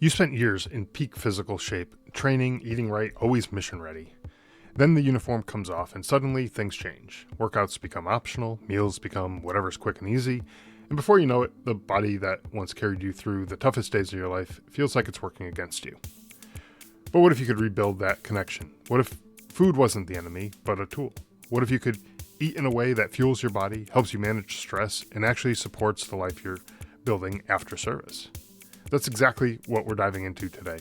You spent years in peak physical shape, training, eating right, always mission ready. Then the uniform comes off and suddenly things change. Workouts become optional, meals become whatever's quick and easy, and before you know it, the body that once carried you through the toughest days of your life feels like it's working against you. But what if you could rebuild that connection? What if food wasn't the enemy, but a tool? What if you could eat in a way that fuels your body, helps you manage stress, and actually supports the life you're building after service? That's exactly what we're diving into today.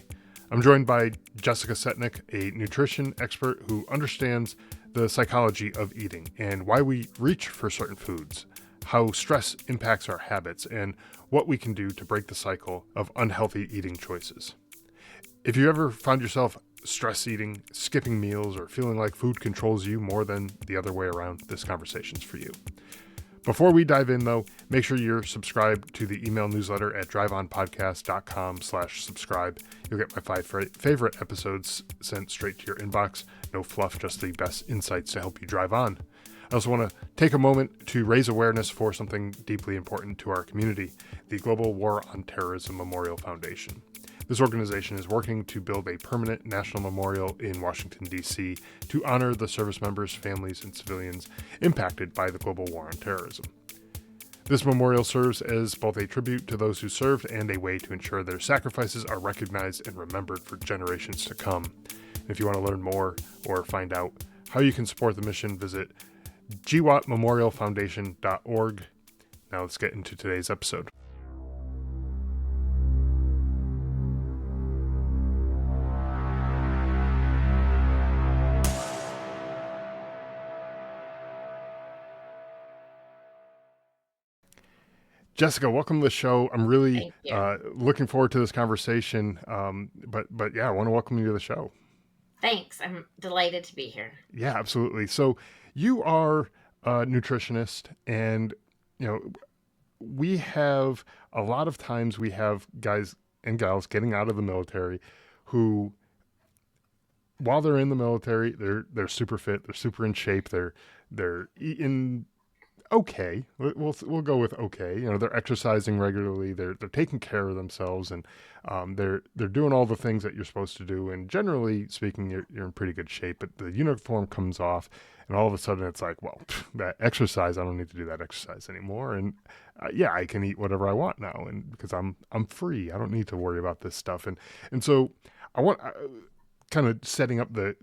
I'm joined by Jessica Setnick, a nutrition expert who understands the psychology of eating and why we reach for certain foods, how stress impacts our habits, and what we can do to break the cycle of unhealthy eating choices. If you ever found yourself stress eating, skipping meals, or feeling like food controls you more than the other way around, this conversation's for you. Before we dive in, though, make sure you're subscribed to the email newsletter at driveonpodcast.com/subscribe. You'll get my 5 favorite episodes sent straight to your inbox. No fluff, just the best insights to help you drive on. I also want to take a moment to raise awareness for something deeply important to our community, the Global War on Terrorism Memorial Foundation. This organization is working to build a permanent national memorial in Washington, D.C. to honor the service members, families, and civilians impacted by the global war on terrorism. This memorial serves as both a tribute to those who served and a way to ensure their sacrifices are recognized and remembered for generations to come. And if you want to learn more or find out how you can support the mission, visit gwatmemorialfoundation.org. Now let's get into today's episode. Jessica, welcome to the show. I'm really looking forward to this conversation. But yeah, I want to welcome you to the show. Thanks. I'm delighted to be here. Yeah, absolutely. So you are a nutritionist, and we have a lot of times we have guys and gals getting out of the military who, while they're in the military, they're super fit, they're super in shape, they're eating okay. We'll go with okay. They're exercising regularly. They're taking care of themselves, and they're doing all the things that you're supposed to do. And generally speaking, you're in pretty good shape. But the uniform comes off, and all of a sudden it's like, well, that exercise, I don't need to do that exercise anymore. And I can eat whatever I want now, and because I'm free, I don't need to worry about this stuff. And so I want kind of setting up the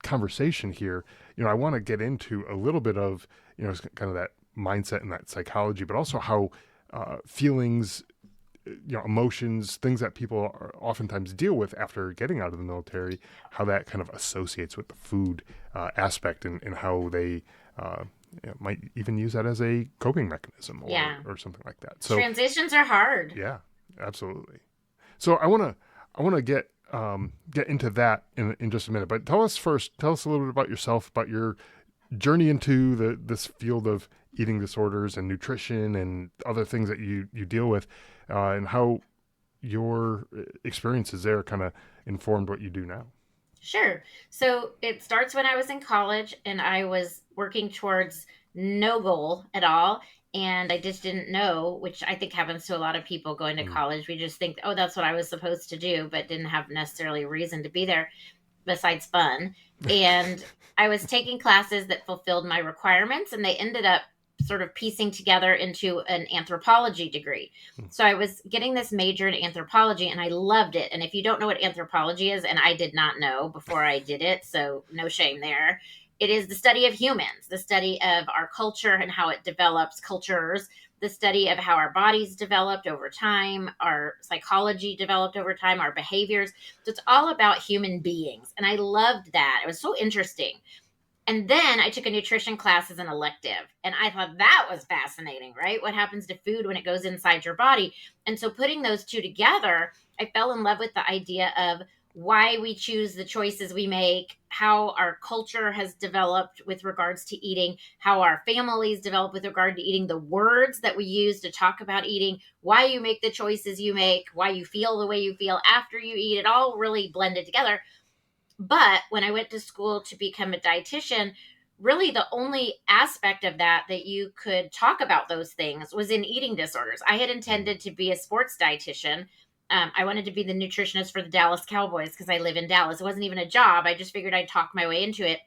conversation here. I want to get into a little bit of kind of that mindset and that psychology, but also how feelings, emotions, things that people oftentimes deal with after getting out of the military, how that kind of associates with the food aspect, and how they might even use that as a coping mechanism or something like that. So transitions are hard. Yeah, absolutely. So I want to get into that in just a minute, but tell us a little bit about yourself, about your journey into this field of eating disorders and nutrition and other things that you deal with, and how your experiences there kind of informed what you do now. Sure. So it starts when I was in college, and I was working towards no goal at all. And I just didn't know, which I think happens to a lot of people going to college. We just think, oh, that's what I was supposed to do, but didn't have necessarily a reason to be there besides fun. And I was taking classes that fulfilled my requirements, and they ended up sort of piecing together into an anthropology degree. So I was getting this major in anthropology, and I loved it. And if you don't know what anthropology is, and I did not know before I did it, so no shame there, it is the study of humans, the study of our culture and how it develops cultures, the study of how our bodies developed over time, our psychology developed over time, our behaviors. So it's all about human beings. And I loved that. It was so interesting. And then I took a nutrition class as an elective, and I thought that was fascinating, right? What happens to food when it goes inside your body? And so putting those two together, I fell in love with the idea of why we choose the choices we make, how our culture has developed with regards to eating, how our families develop with regard to eating, the words that we use to talk about eating, why you make the choices you make, why you feel the way you feel after you eat. It all really blended together. But when I went to school to become a dietitian, really the only aspect of that you could talk about those things was in eating disorders. I had intended to be a sports dietitian, I wanted to be the nutritionist for the Dallas Cowboys because I live in Dallas. It wasn't even a job. I just figured I'd talk my way into it.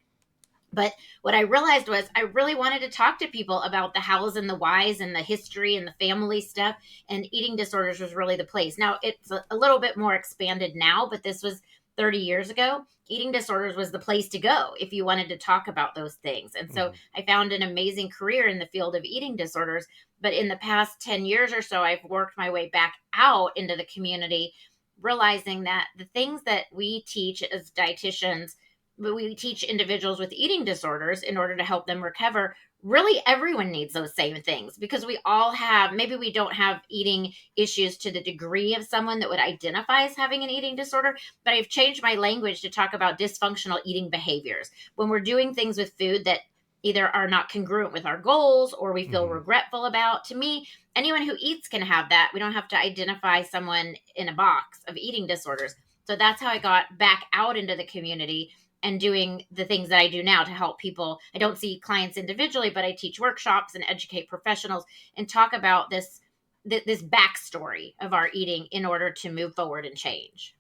But what I realized was I really wanted to talk to people about the hows and the whys and the history and the family stuff. And eating disorders was really the place. Now, it's a little bit more expanded now, but this was 30 years ago. Eating disorders was the place to go if you wanted to talk about those things. And so Hmm. I found an amazing career in the field of eating disorders. But in the past 10 years or so, I've worked my way back out into the community, realizing that the things that we teach as dietitians, we teach individuals with eating disorders in order to help them recover. Really, everyone needs those same things because we all have, maybe we don't have eating issues to the degree of someone that would identify as having an eating disorder, but I've changed my language to talk about dysfunctional eating behaviors. When we're doing things with food that either are not congruent with our goals or we feel Hmm. regretful about, to me, anyone who eats can have that. We don't have to identify someone in a box of eating disorders. So that's how I got back out into the community and doing the things that I do now to help people. I don't see clients individually, but I teach workshops and educate professionals and talk about this backstory of our eating in order to move forward and change.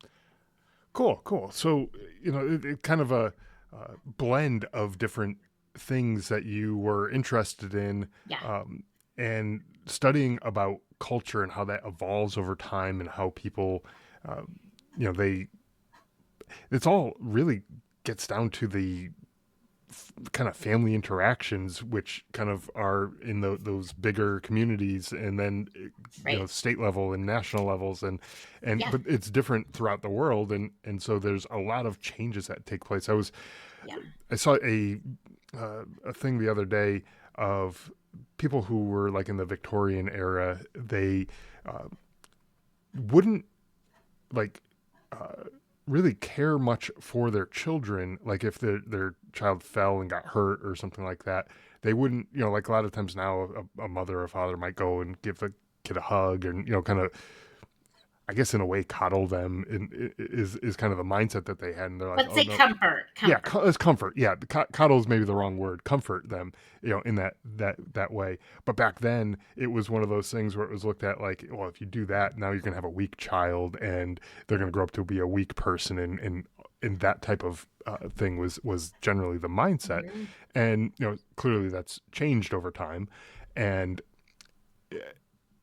Cool, cool. So, it kind of a blend of different things that you were interested in, Yeah. um, and studying about culture and how that evolves over time and how people, uh, they, it's all really gets down to the kind of family interactions, which kind of are in those bigger communities, and then Right. state level and national levels, and Yeah. but it's different throughout the world, and so there's a lot of changes that take place. Yeah. I saw a thing the other day of people who were like in the Victorian era. They uh, wouldn't like uh, really care much for their children. Like if their child fell and got hurt or something like that, they wouldn't. Like a lot of times now, a mother or father might go and give the kid a hug and kind of, I guess in a way, coddle them. Is kind of the mindset that they had, and they're like, Let's oh say no. comfort. Yeah, Comfort. it's comfort. Yeah, coddle is maybe the wrong word. Comfort them, in that way. But back then, it was one of those things where it was looked at like, well, if you do that, now you're gonna have a weak child, and they're gonna grow up to be a weak person, and that type of thing was generally the mindset, Mm-hmm. and clearly that's changed over time, and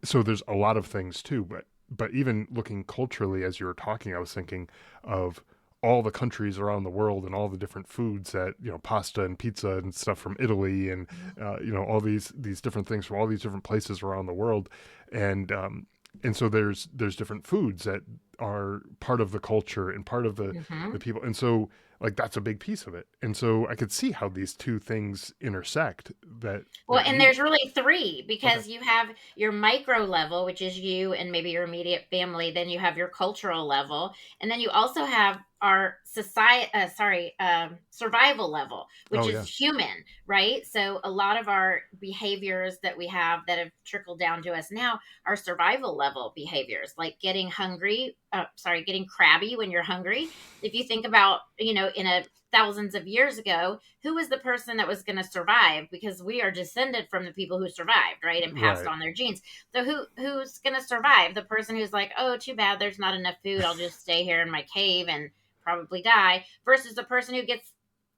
so there's a lot of things too, but even looking culturally, as you were talking, I was thinking of all the countries around the world and all the different foods that pasta and pizza and stuff from Italy, and all these different things from all these different places around the world, and so there's different foods that are part of the culture and part of the Mm-hmm. people, and so like that's a big piece of it, and so I could see how these two things intersect that Well, that and you there's really three okay. because you have your micro level, which is you and maybe your immediate family. Then you have your cultural level, and then you also have our society. Survival level, which Oh is yeah. human, right? So a lot of our behaviors that we have that have trickled down to us now are survival level behaviors, like getting hungry. Getting crabby when you're hungry. If you think about, in a thousands of years ago, who was the person that was going to survive, because we are descended from the people who survived, right, and passed Right. on their genes. So who's going to survive? The person who's like, oh, too bad there's not enough food, I'll just stay here in my cave and probably die, versus the person who gets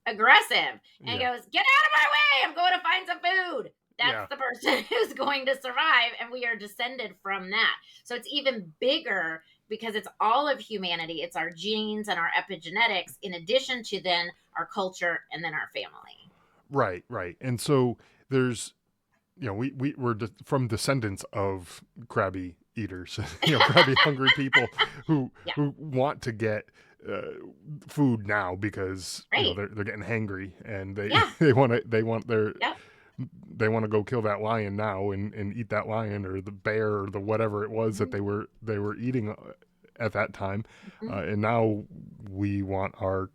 aggressive and Yeah. goes, get out of my way, I'm going to find some food. That's Yeah. the person who's going to survive, and we are descended from that. So it's even bigger because it's all of humanity. It's our genes and our epigenetics, in addition to then our culture and then our family. Right. Right. And so there's, we're from descendants of crabby eaters, crabby hungry people Yeah, who want to get uh, food now because right. they're getting hangry, and they Yeah, yeah. they want to go kill that lion now and eat that lion or the bear or the whatever it was that Mhm, they were eating at that time, mhm. and now we want our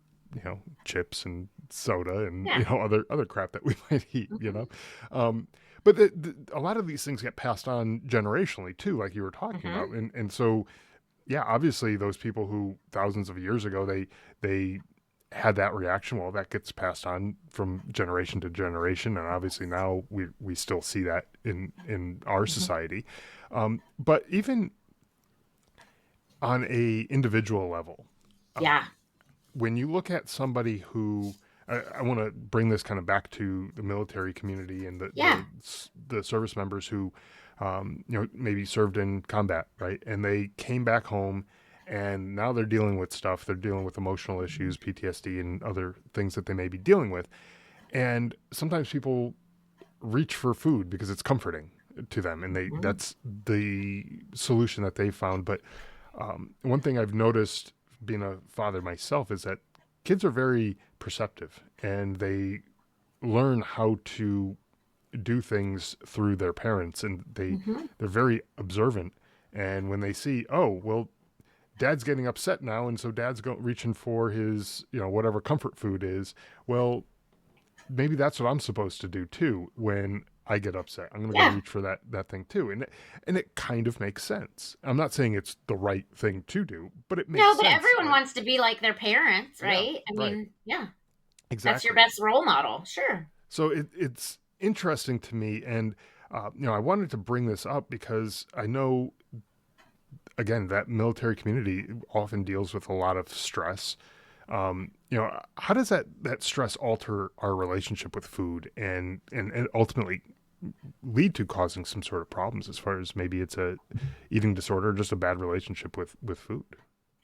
chips and soda and Yeah. other crap that we might eat, Mhm, um, but a lot of these things get passed on generationally too, like you were talking about, mhm, and so yeah, obviously those people who thousands of years ago they had that reaction. Well, that gets passed on from generation to generation, and obviously now we still see that in our mhm. society. But even on a individual level, Yeah. when you look at somebody who I want to bring this kind of back to the military community and Yeah. the service members who maybe served in combat, right? And they came back home and now they're dealing with stuff. They're dealing with emotional issues, PTSD, and other things that they may be dealing with. And sometimes people reach for food because it's comforting to them, and Mhm. that's the solution that they found. But one thing I've noticed being a father myself is that kids are very perceptive and they learn how to do things through their parents, and Mhm. they're very observant. And when they see, oh well, dad's getting upset now, and so dad's reaching for his whatever comfort food is, well, maybe that's what I'm supposed to do too when I get upset. I'm going to go Yeah. reach for that thing too. And it kind of makes sense. I'm not saying it's the right thing to do, but it makes No, but sense, everyone right? wants to be like their parents, Yeah, right? I right. mean, yeah, that's your Exactly. best role model. Sure. So it's interesting to me, and I wanted to bring this up because I know, again, that military community often deals with a lot of stress. How does that stress alter our relationship with food and ultimately lead to causing some sort of problems, as far as maybe it's a eating disorder or just a bad relationship with food?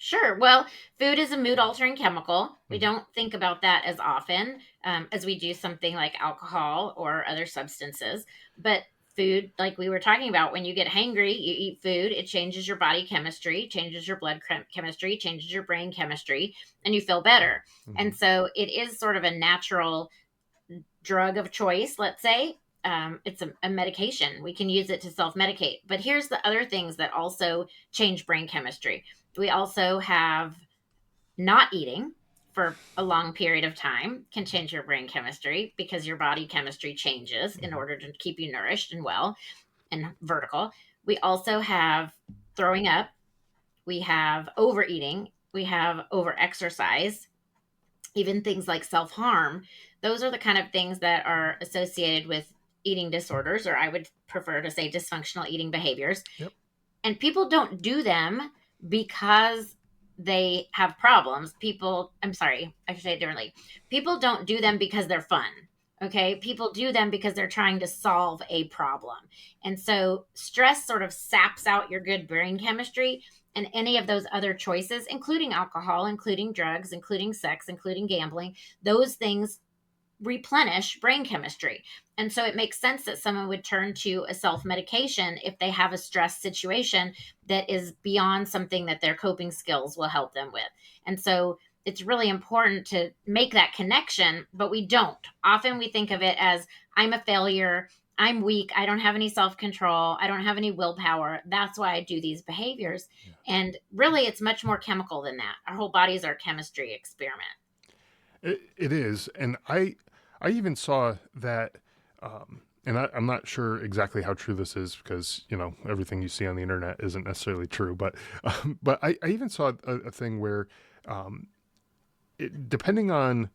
Sure. Well, food is a mood altering chemical. We Mm-hmm. don't think about that as often as we do something like alcohol or other substances. But food, like we were talking about, when you get hangry, you eat food, it changes your body chemistry, changes your blood chemistry, changes your brain chemistry, and you feel better. Mm-hmm. And so it is sort of a natural drug of choice, let's say. It's a medication. We can use it to self medicate. But here's the other things that also change brain chemistry. We also have not eating for a long period of time can change your brain chemistry because your body chemistry changes in Mm-hmm. order to keep you nourished and well and vertical. We also have throwing up, we have overeating, we have over exercise, even things like self harm. Those are the kind of things that are associated with eating disorders, or I would prefer to say dysfunctional eating behaviors. Yep. And people don't do them because they have problems. I'm sorry, I should say it differently. People don't do them because they're fun. Okay. People do them because they're trying to solve a problem. And so stress sort of saps out your good brain chemistry, and any of those other choices, including alcohol, including drugs, including sex, including gambling, those things replenish brain chemistry. And so it makes sense that someone would turn to a self medication if they have a stress situation that is beyond something that their coping skills will help them with. And so it's really important to make that connection, but we don't. Often we think of it as I'm a failure, I'm weak, I don't have any self control, I don't have any willpower. That's why I do these behaviors. Yeah. And really, it's much more chemical than that. Our whole bodies are a chemistry experiment. It is, and I even saw that, and I'm not sure exactly how true this is because everything you see on the internet isn't necessarily true, but I even saw a thing where, depending on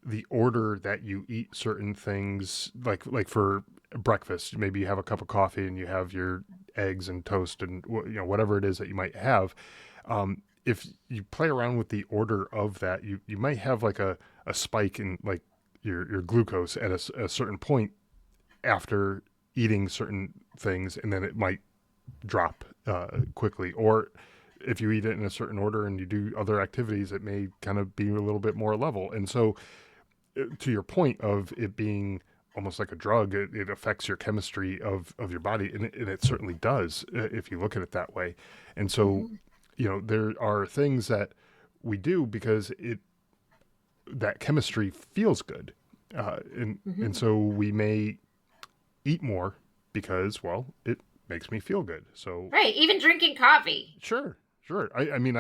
the order that you eat certain things, like for breakfast, maybe you have a cup of coffee and you have your eggs and toast and whatever it is that you might have. If you play around with the order of that, you might have like a spike in like your glucose at a certain point after eating certain things, and then it might drop quickly. Or if you eat it in a certain order and you do other activities, it may kind of be a little bit more level. And so, to your point of it being almost like a drug, it affects your chemistry of your body, and it certainly does if you look at it that way. And so, Mhm. there are things that we do because that chemistry feels good, and Mhm. so we may eat more because, well, it makes me feel good. So Right. Even drinking coffee. sure, sure. I mean,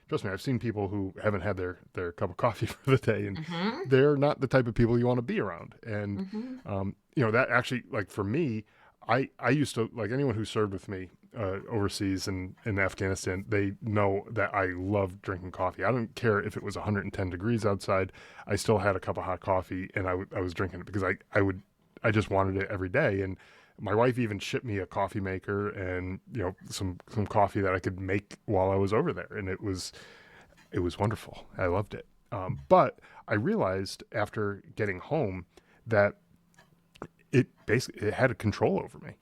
trust me, I've seen people who haven't had their cup of coffee for the day, and Mhm. they're not the type of people you want to be around. And Mhm. that actually, like for me, I used to, like, anyone who served with me overseas in Afghanistan, they know that I love drinking coffee. I don't care if it was 110 degrees outside. I still had a cup of hot coffee, and I was drinking it because I just wanted it every day. And My wife even shipped me a coffee maker and some coffee that I could make while I was over there, and it was wonderful. I loved it. But I realized after getting home that it had a control over me.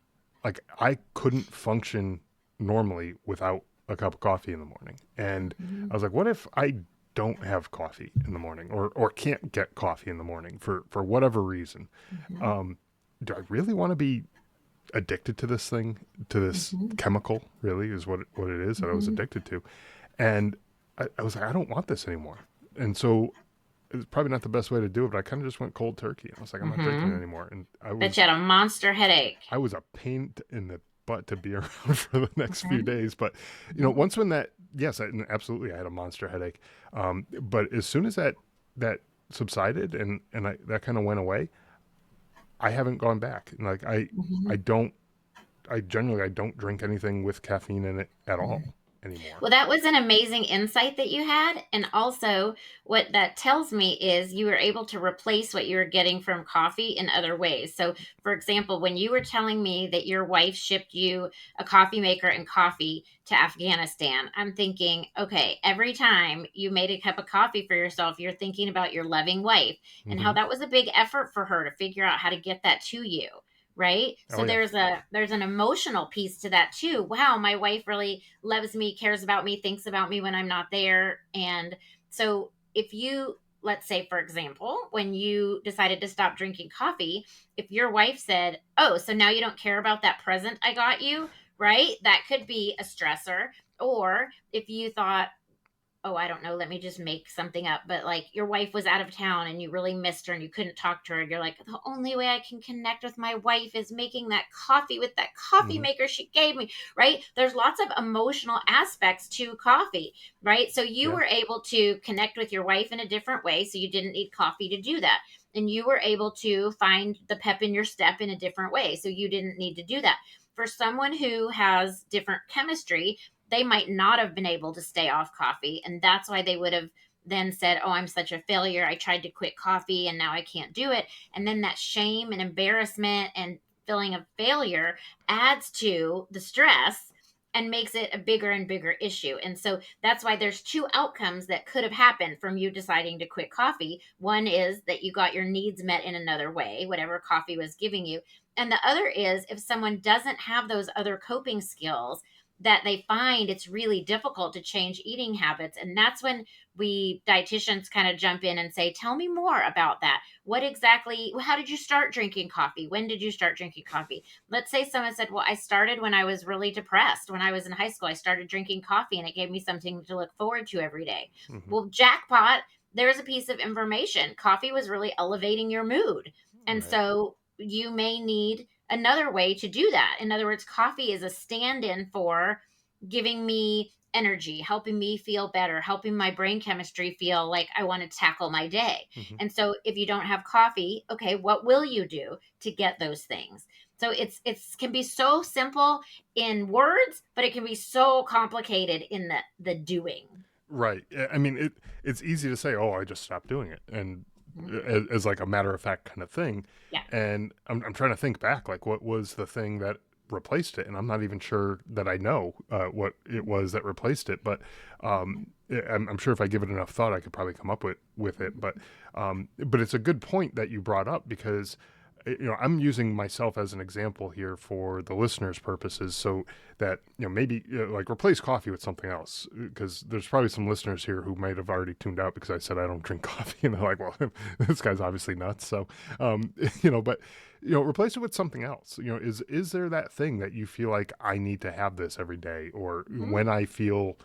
Like I couldn't function normally without a cup of coffee in the morning. And Mhm. I was like, what if I don't have coffee in the morning, or can't get coffee in the morning for whatever reason? Mhm. Um, do I really want to be addicted to this thing, to this Mhm. chemical? Really, is what it is that I was Mhm. addicted to. And I was like, I don't want this anymore. And so it's probably not the best way to do it, but I kind of just went cold turkey. I was like, I'm not drinking it Mhm. anymore. And Bet you had a monster headache. I was a pain in the butt to be around for the next few Mhm. days. But Mhm. once when that, yes, absolutely, I had a monster headache. But as soon as that subsided and that kind of went away, I haven't gone back. And like I Mhm. don't, I don't drink anything with caffeine in it at all Mhm. anymore. Well, that was an amazing insight that you had. And also, what that tells me is you were able to replace what you were getting from coffee in other ways. So, for example, when you were telling me that your wife shipped you a coffee maker and coffee to Afghanistan, I'm thinking, okay, every time you made a cup of coffee for yourself, you're thinking about your loving wife and how Hmm. that was a big effort for her to figure out how to get that to you. Right. Oh So yeah. there's an emotional piece to that too. Wow, my wife really loves me, cares about me, thinks about me when I'm not there. And so if you, let's say, for example, when you decided to stop drinking coffee, if your wife said, oh, so now you don't care about that present I got you, right? That could be a stressor. Or if you thought, oh, I don't know, let me just make something up. But like your wife was out of town and you really missed her and you couldn't talk to her. And you're like, the only way I can connect with my wife is making that coffee with that coffee Hmm. maker she gave me, right? There's lots of emotional aspects to coffee, right? So you Yeah. were able to connect with your wife in a different way. So you didn't need coffee to do that. And you were able to find the pep in your step in a different way. So you didn't need to do that. For someone who has different chemistry, they might not have been able to stay off coffee. And that's why they would have then said, oh, I'm such a failure. I tried to quit coffee and now I can't do it. And then that shame and embarrassment and feeling of failure adds to the stress and makes it a bigger and bigger issue. And so that's why there's two outcomes that could have happened from you deciding to quit coffee. One is that you got your needs met in another way, whatever coffee was giving you. And the other is if someone doesn't have those other coping skills, that they find it's really difficult to change eating habits. And that's when we dietitians kind of jump in and say, tell me more about that. What exactly, how did you start drinking coffee? When did you start drinking coffee? Let's say someone said, well, I started when I was really depressed. When I was in high school, I started drinking coffee and it gave me something to look forward to every day. Hmm. Well, jackpot, there's a piece of information. Coffee was really elevating your mood. And Right. so you may need another way to do that. In other words, coffee is a stand in for giving me energy, helping me feel better, helping my brain chemistry feel like I want to tackle my day. Hmm. And so if you don't have coffee, okay, what will you do to get those things? So it's can be so simple in words, but it can be so complicated in the doing. Right. I mean, it's easy to say, "Oh, I just stopped doing it," and Mhm. as like a matter of fact kind of thing. Yeah. And I'm trying to think back, like what was the thing that replaced it, and I'm not even sure that I know what it was that replaced it. But I'm sure if I give it enough thought, I could probably come up with it. But it's a good point that you brought up because I'm using myself as an example here for the listeners' purposes, so that maybe like replace coffee with something else, because there's probably some listeners here who might have already tuned out because I said I don't drink coffee, and they're like, well, this guy's obviously nuts. So but replace it with something else. Is there that thing that you feel like I need to have this every day, or Mhm. when I feel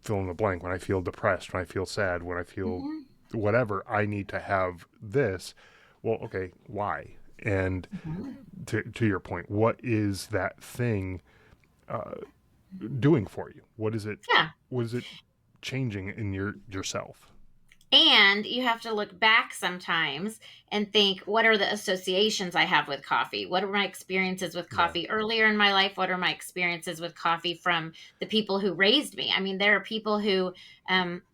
fill in the blank, when I feel depressed, when I feel sad, when I feel Mhm. whatever, I need to have this. Well, okay, why? And Mhm. to your point, what is that thing uh, doing for you? What is it? Yeah. What is it changing in yourself? And you have to look back sometimes and think, what are the associations I have with coffee? What are my experiences with Yeah. coffee earlier in my life? What are my experiences with coffee from the people who raised me? I mean, there are people who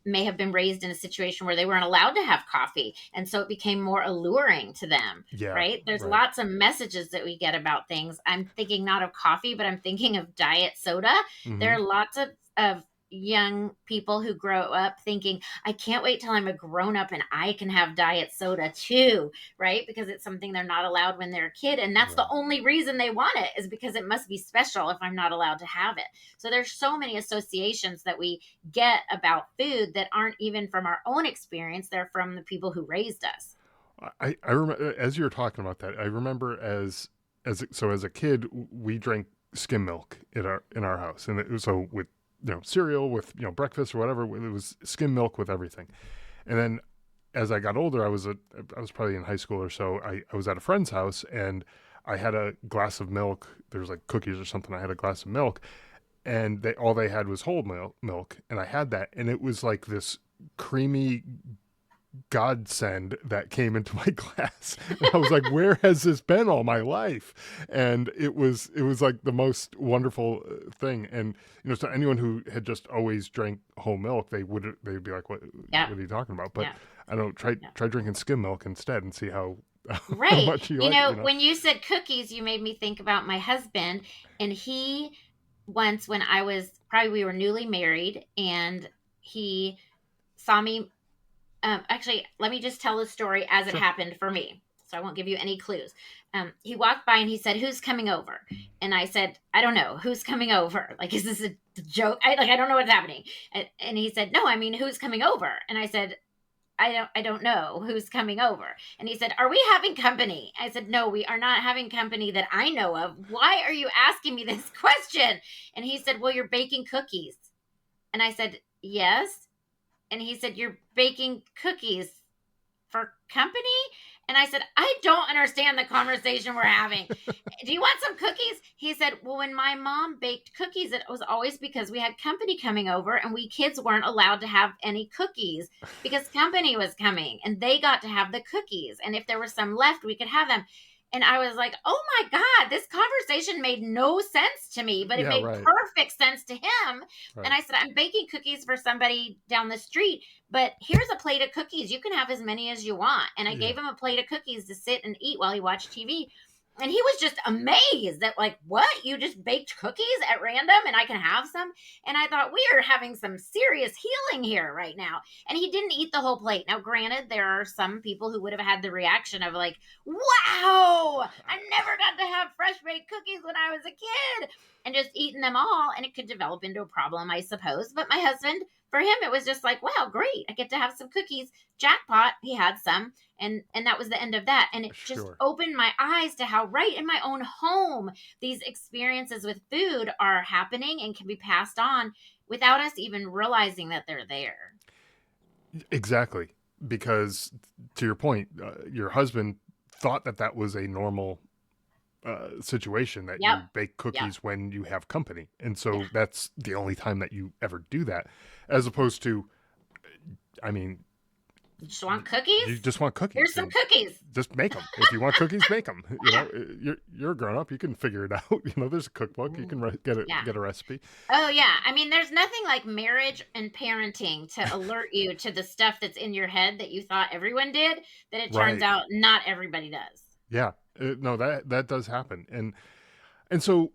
may have been raised in a situation where they weren't allowed to have coffee. And so it became more alluring to them, Yeah. right? There's Right. lots of messages that we get about things. I'm thinking not of coffee, but I'm thinking of diet soda. There Hmm. are lots of young people who grow up thinking, I can't wait till I'm a grown up and I can have diet soda too, right? Because it's something they're not allowed when they're a kid. And that's the Right. only reason they want it, is because it must be special if I'm not allowed to have it. So there's so many associations that we get about food that aren't even from our own experience. They're from the people who raised us. I remember as you were talking about that. I remember as a kid, we drank skim milk in our house, and it was, so with cereal, with breakfast or whatever, it was skim milk with everything. And then as I got older, I was probably in high school or so. I was at a friend's house, and I had a glass of milk. There was like cookies or something. I had a glass of milk, and they had was whole milk, and I had that, and it was like this creamy godsend that came into my glass. And I was like, where has this been all my life? And it was like the most wonderful thing. And to anyone who had just always drank whole milk, they'd be like, Yeah. what are you talking about? But Yeah. I don't try Yeah. try drinking skim milk instead and see how how Right. much you like it. When you said cookies, you made me think about my husband. And he, once when I was probably, we were newly married, and he saw me. Actually, let me just tell the story as it Sure. happened for me. So I won't give you any clues. He walked by and he said, "Who's coming over?" And I said, "I don't know. Who's coming over? Like, is this a joke? I don't know what's happening." And he said, "No, I mean, who's coming over?" And I said, I don't know who's coming over." And he said, "Are we having company?" I said, "No, we are not having company that I know of. Why are you asking me this question?" And he said, "Well, you're baking cookies." And I said, "Yes." And he said, "You're baking cookies for company?" And I said, "I don't understand the conversation we're having. Do you want some cookies?" He said, "Well, when my mom baked cookies, it was always because we had company coming over, and we kids weren't allowed to have any cookies because company was coming and they got to have the cookies. And if there was some left, we could have them." And I was like, "Oh my God, this conversation made no sense to me, but it Yeah. made Right. perfect sense to him." And Right. I said, "I'm baking cookies for somebody down the street, but here's a plate of cookies. You can have as many as you want." And I Yeah. gave him a plate of cookies to sit and eat while he watched TV. And he was just amazed that, like, what? You just baked cookies at random and I can have some? And I thought, we are having some serious healing here right now. And he didn't eat the whole plate. Now, granted, there are some people who would have had the reaction of, like, wow, I never got to have fresh baked cookies when I was a kid, and just eaten them all. And it could develop into a problem, I suppose. But my husband, for him, it was just like, wow, great. I get to have some cookies. Jackpot. He had some. And that was the end of that. And it just Sure. opened my eyes to how right in my own home these experiences with food are happening and can be passed on without us even realizing that they're there. Exactly. Because to your point, your husband thought that that was a normal situation, that Yep. you bake Yep. cookies when you have company, and Yeah. so that's the only time that you ever do that, as opposed to, I mean, You just want cookies? you just want Here's cookies some and cookies. just make them. If you want cookies, make them. Yeah. You're a grown up. You can figure it out. There's a cookbook. You can Yeah. get a recipe. Oh, yeah. I mean, there's nothing like marriage and parenting to alert you to the stuff that's in your head that you thought everyone did, that it turns Right. out not everybody does. Yeah. No, that does happen, and so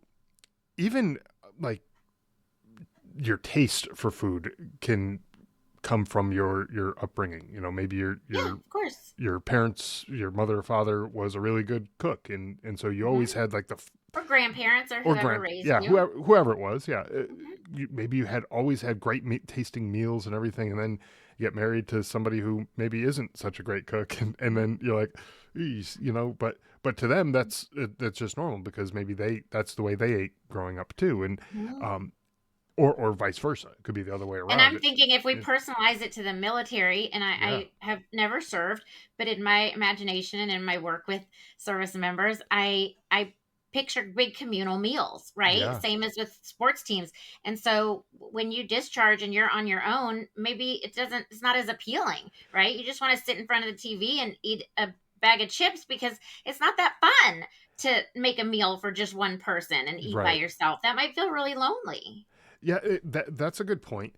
even like your taste for food can come from your upbringing. Maybe Yeah, of course. your parents, your mother or father was a really good cook, and so you always Hmm. had like Or grandparents or or whoever grand raised yeah, you. whoever it was, yeah. Hmm. Maybe you had always had great tasting meals and everything, and then you get married to somebody who maybe isn't such a great cook, and then you're like, "Eesh," but to them that's just normal, because maybe that's the way they ate growing up too, and Hmm. um or vice versa. It could be the other way And around. I'm thinking, if we It- personalize it to the military, and yeah. I have never served, but in my imagination and in my work with service members, I picture big communal meals, right? Yeah. Same as with sports teams. And so when you discharge and you're on your own, maybe it's not as appealing, right? You just want to sit in front of the TV and eat a bag of chips because it's not that fun to make a meal for just one person and eat by Right. yourself. That might feel really lonely. Yeah, that's a good point.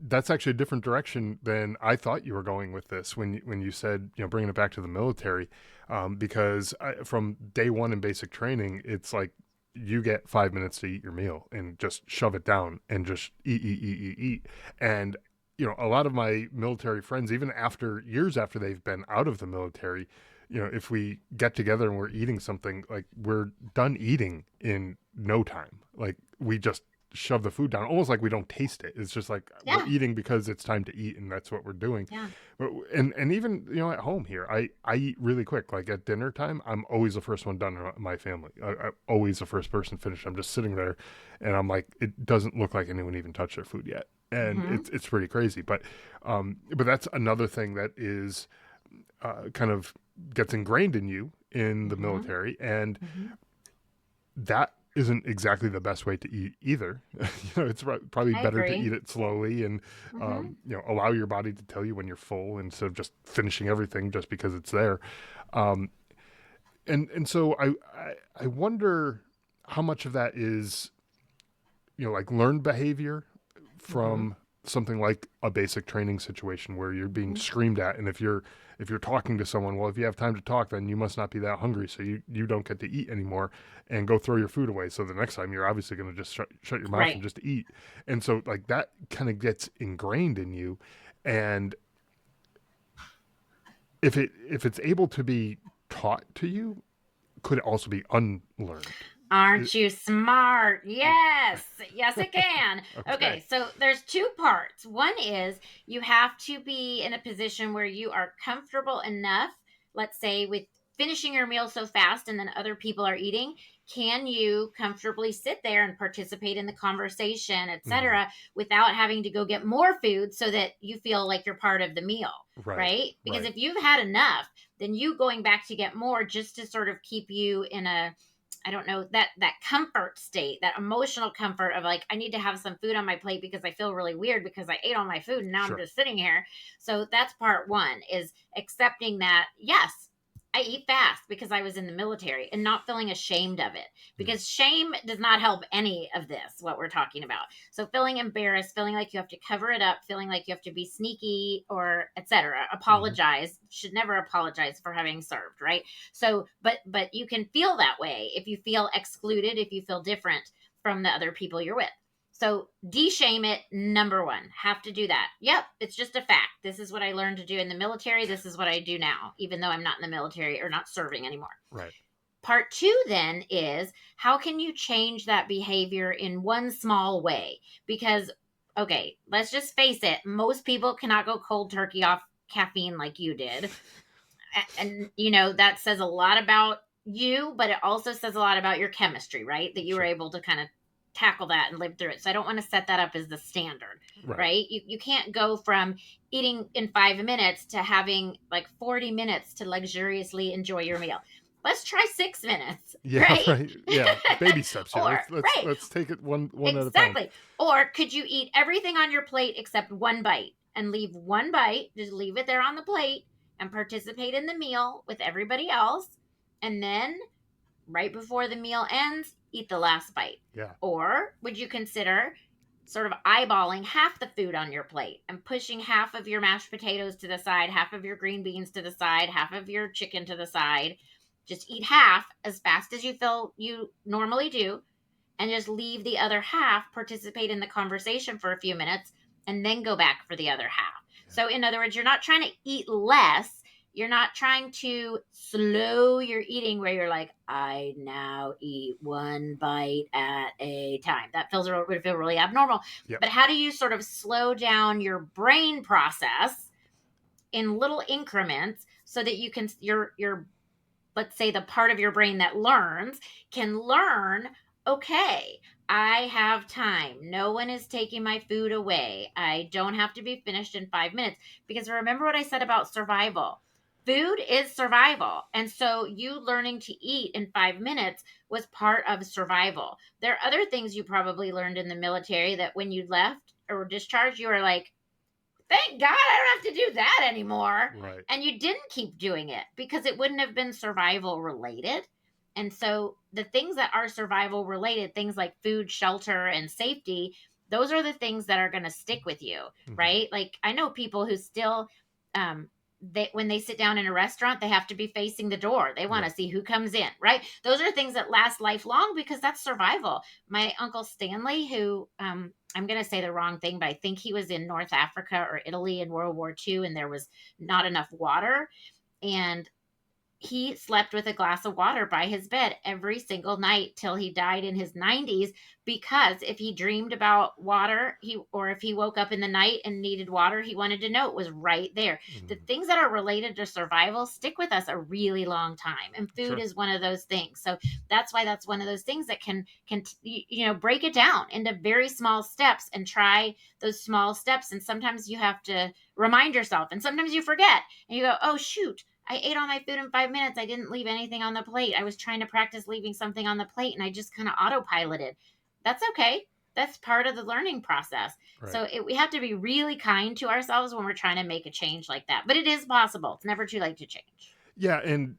That's actually a different direction than I thought you were going with this when you said, bringing it back to the military, because from day one in basic training, it's like you get 5 minutes to eat your meal and just shove it down and just eat, eat, eat, eat, eat. And a lot of my military friends, even after years after they've been out of the military, if we get together and we're eating something, like we're done eating in no time. Like we just shove the food down, almost like we don't taste it. It's just like we're Yeah. eating because it's time to eat, and that's what we're doing. Yeah. But and even at home here, I eat really quick. Like at dinner time, I'm always the first one done in my family. I'm always the first person finished. I'm just sitting there, and I'm like, it doesn't look like anyone even touched their food yet, and Hmm. it's pretty crazy. But that's another thing that is kind of gets ingrained in you in the Hmm. military, and Hmm. that isn't exactly the best way to eat either. It's probably I better to agree. eat it slowly and Hmm. allow your body to tell you when you're full instead of just finishing everything just because it's there. Um, and so I wonder how much of that is like learned behavior Hmm. from something like a basic training situation where you're being Hmm. screamed at, and if you're talking to someone, well, if you have time to talk, then you must not be that hungry, so you don't get to eat anymore, and go throw your food away, so the next time you're obviously going to just shut your mouth and Right. just eat. And so like that kind of gets ingrained in you, and if it's able to be taught to you, could it also be unlearned? Aren't It- you smart? Yes. Yes, it can. okay. Okay, so there's two parts. One is you have to be in a position where you are comfortable enough, let's say, with finishing your meal so fast and then other people are eating. Can you comfortably sit there and participate in the conversation, Hmm. etc., without having to go get more food so that you feel like you're part of the meal, Right. right? Because Right. if you've had enough, then you going back to get more just to sort of keep you in a, I don't know, that comfort state, that emotional comfort of like, I need to have some food on my plate because I feel really weird because I ate all my food and now I'm Sure. just sitting here. So that's part one, is accepting that, yes, I eat fast because I was in the military, and not feeling ashamed of it, Yeah. because shame does not help any of this, what we're talking about. So feeling embarrassed, feeling like you have to cover it up, feeling like you have to be sneaky or etc., Hmm. apologize, should never apologize for having served, right? So but you can feel that way if you feel excluded, if you feel different from the other people you're with. So de-shame it. Number one, have to do that. Yep, it's just a fact. This is what I learned to do in the military. This is what I do now, even though I'm not in the military or not serving anymore. Right. Part two then is, how can you change that behavior in one small way? Because, okay, let's just face it, most people cannot go cold turkey off caffeine like you did. And that says a lot about you, but it also says a lot about your chemistry, right? That you were Sure. able to kind of tackle that and live through it. So I don't want to set that up as the standard, Right. right? You can't go from eating in 5 minutes to having like 40 minutes to luxuriously enjoy your meal. Let's try 6 minutes, Yeah. right? Right. Yeah. Baby steps here. Or, Let's right, let's take it one at a time. exactly. Or could you eat everything on your plate except one bite and leave one bite, just leave it there on the plate and participate in the meal with everybody else. And then right before the meal ends, eat the last bite. Yeah. Or would you consider sort of eyeballing half the food on your plate and pushing half of your mashed potatoes to the side, half of your green beans to the side, half of your chicken to the side? Just eat half as fast as you feel you normally do, and just leave the other half, participate in the conversation for a few minutes, and then go back for the other half. Yeah. So, in other words, you're not trying to eat less. You're not trying to slow your eating where you're like, I now eat one bite at a time. That would feel really abnormal. Yep. But how do you sort of slow down your brain process in little increments so that you can, your let's say the part of your brain that learns can learn, okay, I have time. No one is taking my food away. I don't have to be finished in 5 minutes. Because remember what I said about survival. Food is survival. And so you learning to eat in 5 minutes was part of survival. There are other things you probably learned in the military that when you left or were discharged, you were like, thank God I don't have to do that anymore. Right. And you didn't keep doing it because it wouldn't have been survival related. And so the things that are survival related, things like food, shelter, and safety, those are the things that are going to stick with you, Hmm. right? Like I know people who still, when they sit down in a restaurant, they have to be facing the door. They want Yeah. to see who comes in, right? Those are things that last lifelong because that's survival. My uncle Stanley, who I'm going to say the wrong thing, but I think he was in North Africa or Italy in World War II, and there was not enough water. And he slept with a glass of water by his bed every single night till he died in his 90s, because if he dreamed about water, or if he woke up in the night and needed water, he wanted to know it was right there. The Hmm. things that are related to survival stick with us a really long time, and food Sure. is one of those things. So that's why that's one of those things that can break it down into very small steps and try those small steps. And sometimes you have to remind yourself, and sometimes you forget and you go, oh shoot, I ate all my food in 5 minutes. I didn't leave anything on the plate. I was trying to practice leaving something on the plate and I just kind of autopiloted. That's okay. That's part of the learning process. Right. So we have to be really kind to ourselves when we're trying to make a change like that. But it is possible. It's never too late to change. Yeah, and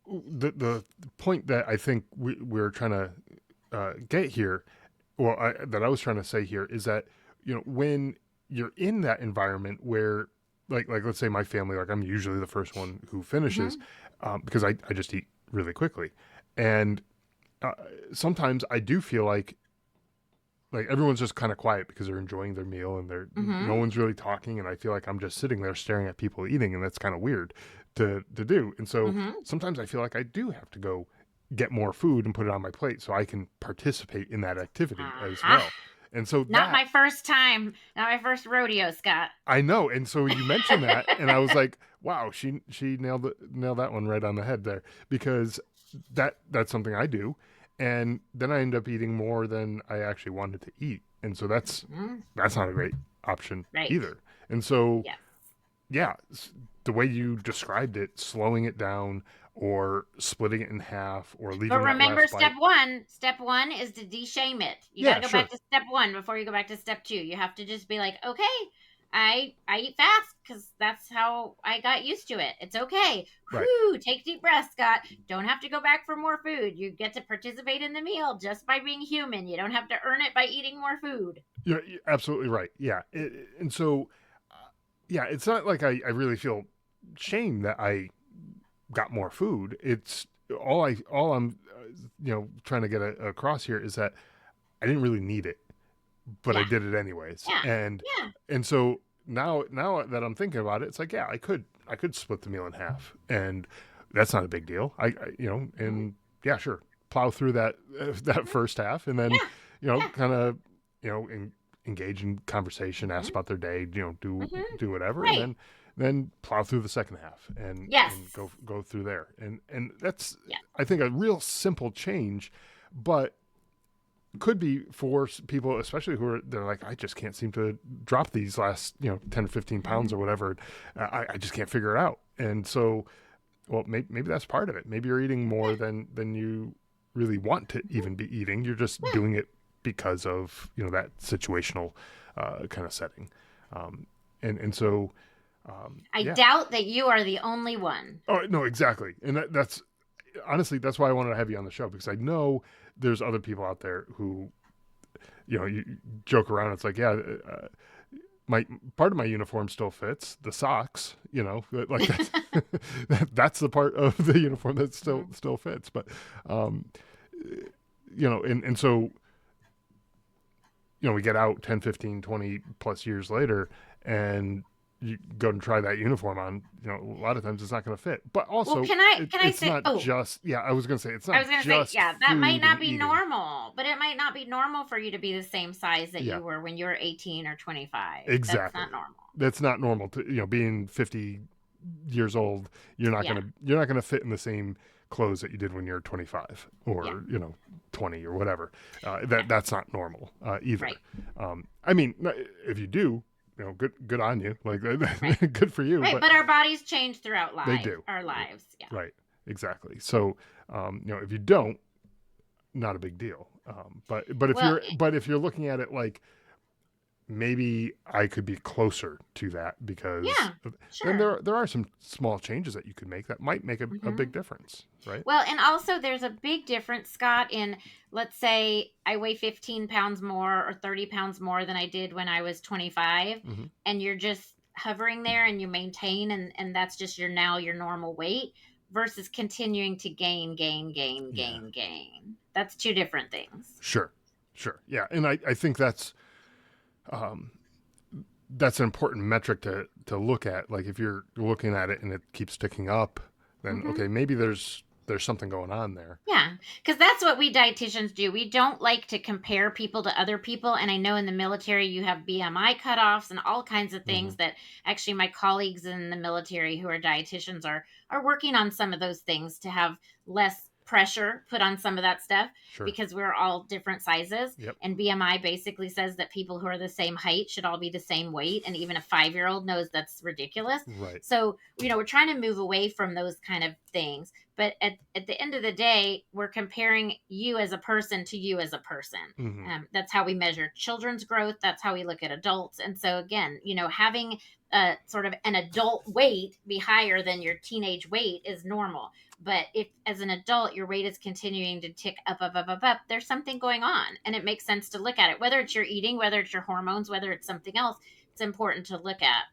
the point that I think we're trying to get here, well, that I was trying to say here is that when you're in that environment where like let's say my family, like I'm usually the first one who finishes, Hmm. because I just eat really quickly, and uh, sometimes I do feel like everyone's just kind of quiet because they're enjoying their meal and no Hmm. one's really talking, and I feel like I'm just sitting there staring at people eating, and that's kind of weird to do. And so Hmm. sometimes I feel like I do have to go get more food and put it on my plate so I can participate in that activity as Uh-huh. well. And so Not that my first time. Not my first rodeo, Scott. I know. And so you mentioned that, and I was like, wow, she nailed that one right on the head there, because that's something I do, and then I end up eating more than I actually wanted to eat, and so Mhm. that's not a great option Right. either. And so Yes. yeah, the way you described it, slowing it down or splitting it in half or But leaving that remember, last step bite. one. Step one is to de-shame it. You got Yeah, to go back sure. to step one before you go back to step two. You have to just be like, okay, I eat fast because that's how I got used to it. It's okay. Right. Whoo, take deep breaths, Scott. Don't have to go back for more food. You get to participate in the meal just by being human. You don't have to earn it by eating more food. You're absolutely right. Yeah. And so yeah, it's not like I really feel shame that I got more food. It's all I'm trying to get across here is that I didn't really need it, but I Yeah, did it anyways. yeah, And yeah. so now that I'm thinking about it, it's like, yeah, I could split the meal in half, and that's not a big deal. Mhm, And yeah, sure, plow through that that mhm. first half, and then Yeah, yeah. kind of engage in conversation, ask Hmm. about their day, Hmm. do whatever, and Right. then plow through the second half and Yes. go through there. And that's, Yeah. I think, a real simple change, but could be for people, especially they're like, I just can't seem to drop these last 10 or 15 pounds Mhm. or whatever. I just can't figure it out. And so, well, maybe that's part of it. Maybe you're eating more Yeah. than you really want to Mhm. even be eating. You're just Yeah. doing it because of that situational kind of setting. um, and so I yeah. doubt that you are the only one. Oh no, exactly. And that's honestly, that's why I wanted to have you on the show, because I know there's other people out there who you joke around. It's like, yeah, my part of my uniform still fits the socks, like that's that's the part of the uniform that Mhm. still fits. But um, and so we get out 10, 15, 20 plus years later, and you go and try that uniform on, a lot of times it's not going to fit. But Well, also, can I it's say? not Oh, just, yeah, I was going to say, it's I not was gonna say, just yeah, that might food and not be eating. normal, but it might not be normal for you to be the same size that Yeah, you were when you were 18 or 25. That's exactly. not normal. That's not normal to, being 50 years old. Yeah. You're not going to fit in the same clothes that you did when you're 25 Yeah. or 20 or whatever. Yeah. That's not normal either. Right. I mean, if you do, good on you. Like, Right. good for you. Right. But But our bodies change throughout they do. our lives. Yeah. Right. Exactly. So, if you don't, not a big deal. But Well, if you're looking at it like maybe I could be closer to that, because yeah, then sure. there are some small changes that you could make that might make a big Hmm. difference, right? Well, and also there's a big difference, Scott, in, let's say I weigh 15 pounds more or 30 pounds more than I did when I was 25, Mm-hmm. and you're just hovering there and you maintain, and that's just your normal weight versus continuing to Yeah. gain. That's two different things. Sure. Sure. Yeah. And I think um, that's an important metric to look at. Like if you're looking at it and it keeps ticking up, then Hmm. okay, maybe there's something going on there. Yeah, because that's what we dietitians do. We don't like to compare people to other people. And I know in the military you have BMI cutoffs and all kinds of Mm-hmm. things that actually my colleagues in the military who are dietitians are working on some of those things to have less pressure put on some of that stuff Sure. because we're all different sizes. Yep. And BMI basically says that people who are the same height should all be the same weight. And even a 5-year-old knows that's ridiculous. Right. So, we're trying to move away from those kind of things, but at the end of the day, we're comparing you as a person to you as a person. Mm-hmm. That's how we measure children's growth. That's how we look at adults. And so, again, having a sort of an adult weight be higher than your teenage weight is normal. But if as an adult your weight is continuing to tick up, there's something going on. And it makes sense to look at it, whether it's your eating, whether it's your hormones, whether it's something else. It's important to look at.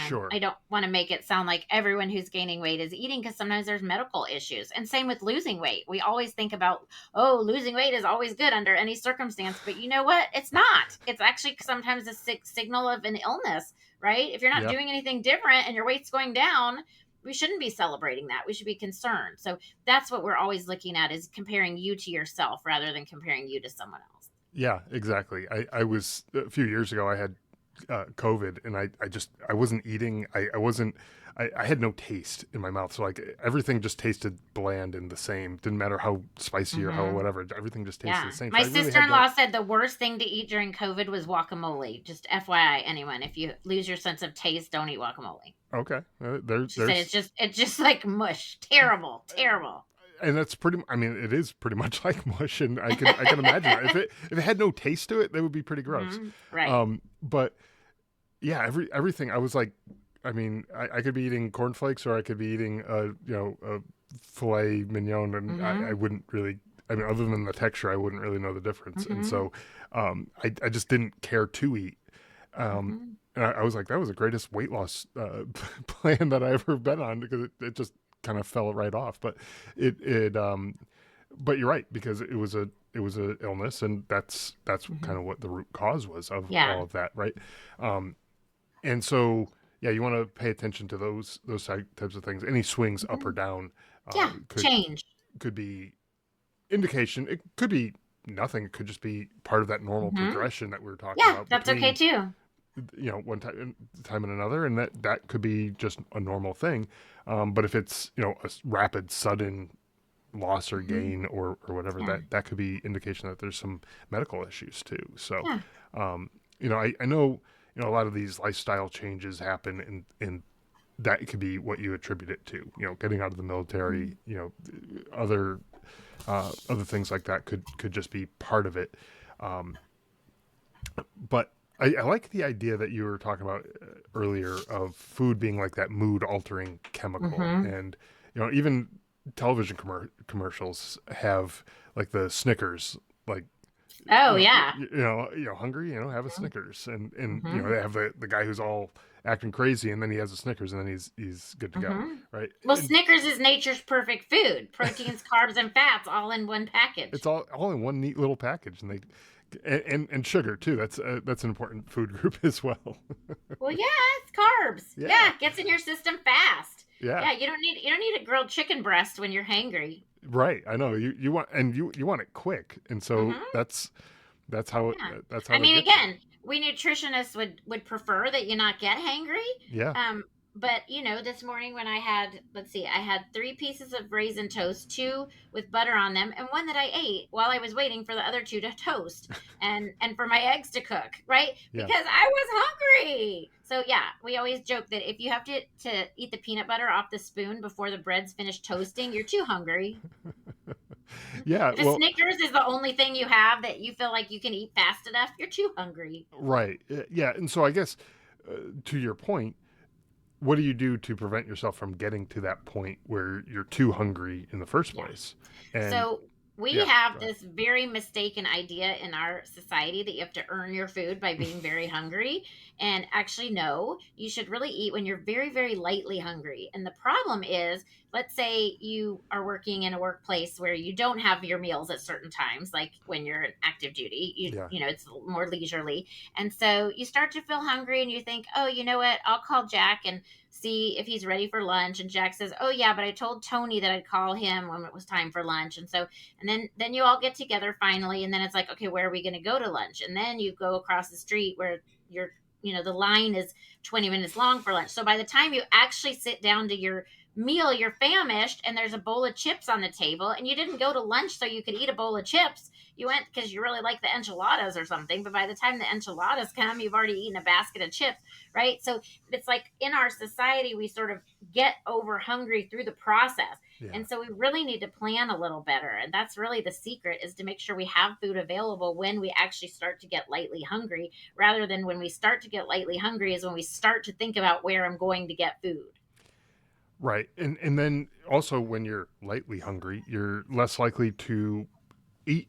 Sure. I don't want to make it sound like everyone who's gaining weight is eating, because sometimes there's medical issues. And same with losing weight. We always think about, oh, losing weight is always good under any circumstance. But you know what? It's not. It's actually sometimes a signal of an illness, right? If you're not Yeah. doing anything different and your weight's going down, we shouldn't be celebrating that. We should be concerned. So that's what we're always looking at, is comparing you to yourself rather than comparing you to someone else. Yeah. Exactly. I was a few years ago. I had COVID, and I wasn't eating. I wasn't. I had no taste in my mouth, so like everything just tasted bland and the same. Didn't matter how spicy or how Mm-hmm. whatever. Everything just tasted Yeah. the same. So My I really had to. sister-in-law said the worst thing to eat during COVID was guacamole. Just FYI, anyone, if you lose your sense of taste, don't eat guacamole. Okay, She said there's it's just like mush. Terrible, terrible. and that's pretty. I mean, it is pretty much like mush, and I can imagine that. If it had no taste to it, that would be pretty gross. Hmm. Right. But yeah, everything. I was like, I mean, I could be eating cornflakes, or I could be eating a filet mignon, and I Hmm. wouldn't really. I mean, other than the texture, I wouldn't really know the difference. And Hmm. so, I just didn't care to eat. Um, Hmm. and I was like, that was the greatest weight loss plan that I ever been on, because it just kind of fell right off. But but you're right, because it was a illness, and that's Hmm. kind of what the root cause was of Yeah. all of that, right? Um, and so, yeah, you want to pay attention to those types of things. Any swings up or Hmm. down Yeah. could Change. be indication. It could be nothing. It could just be part of that normal Hmm. progression that we were talking Yeah, about that's okay between too. one time and another, and that could be just a normal thing. But if it's a rapid, sudden loss or Hmm. gain, or whatever, Yeah. that could be indication that there's some medical issues too. So, Yeah. I know a lot of these lifestyle changes happen, and that could be what you attribute it to. Getting out of the Mhm. military. Other other things like that could just be part of it. Um, but I like the idea that you were talking about earlier, of food being like that mood altering chemical. Hmm. And even television commercials have like the Snickers, like Oh yeah. hungry, have a Snickers. And Hmm. they have the guy who's all acting crazy, and then he has a Snickers, and then he's good to go, Hmm. right? Well, And Snickers is nature's perfect food: proteins, carbs, and fats, all in one it's package. all in one neat little package. And and sugar too. That's an important food group as well. Well, yeah, it's carbs. Yeah, Yeah, gets in your system fast. yeah, Yeah, you don't need a grilled chicken breast when you're hangry. right. I know you want, and you want it quick, and so Hmm. Yeah. that's how I they mean, get you. again, we nutritionists would prefer that you not get hangry. Yeah, But this morning when I had, let's see, I had 3 pieces of raisin toast, two with butter on them, and one that I ate while I was waiting for the other two to toast, and for my eggs to cook, right? yeah, Because I was hungry. So yeah, we always joke that if you have to eat the peanut butter off the spoon before the bread's finished toasting, you're too hungry. Yeah, If a well, Snickers is the only thing you have that you feel like you can eat fast enough, you're too hungry. right. Yeah, and so I guess to your point, what do you do to prevent yourself from getting to that point where you're too hungry in the first Yeah. place? And So we yeah, have go ahead. this very mistaken idea in our society that you have to earn your food by being very hungry. And actually, no, you should really eat when you're very, very lightly hungry. And the problem is, let's say you are working in a workplace where you don't have your meals at certain times, like when you're in active duty, Yeah, you know, it's more leisurely. And so you start to feel hungry and you think, oh, you know what? I'll call Jack and see if he's ready for lunch. And Jack says, oh yeah, but I told Tony that I'd call him when it was time for lunch. And so, and then you all get together finally, and then it's like, okay, where are we going to go to lunch? And then you go across the street where you're, you know, the line is 20 minutes long for lunch. So by the time you actually sit down to your meal, you're famished, and there's a bowl of chips on the table, and you didn't go to lunch so you could eat a bowl of chips. You went because you really like the enchiladas or something, but by the time the enchiladas come, you've already eaten a basket of chips, right? So it's like in our society, we sort of get over hungry through the process. yeah. And so we really need to plan a little better. And that's really the secret, is to make sure we have food available when we actually start to get lightly hungry, rather than when we start to get lightly hungry is when we start to think about where I'm going to get food. Right. And then also when you're lightly hungry, you're less likely to eat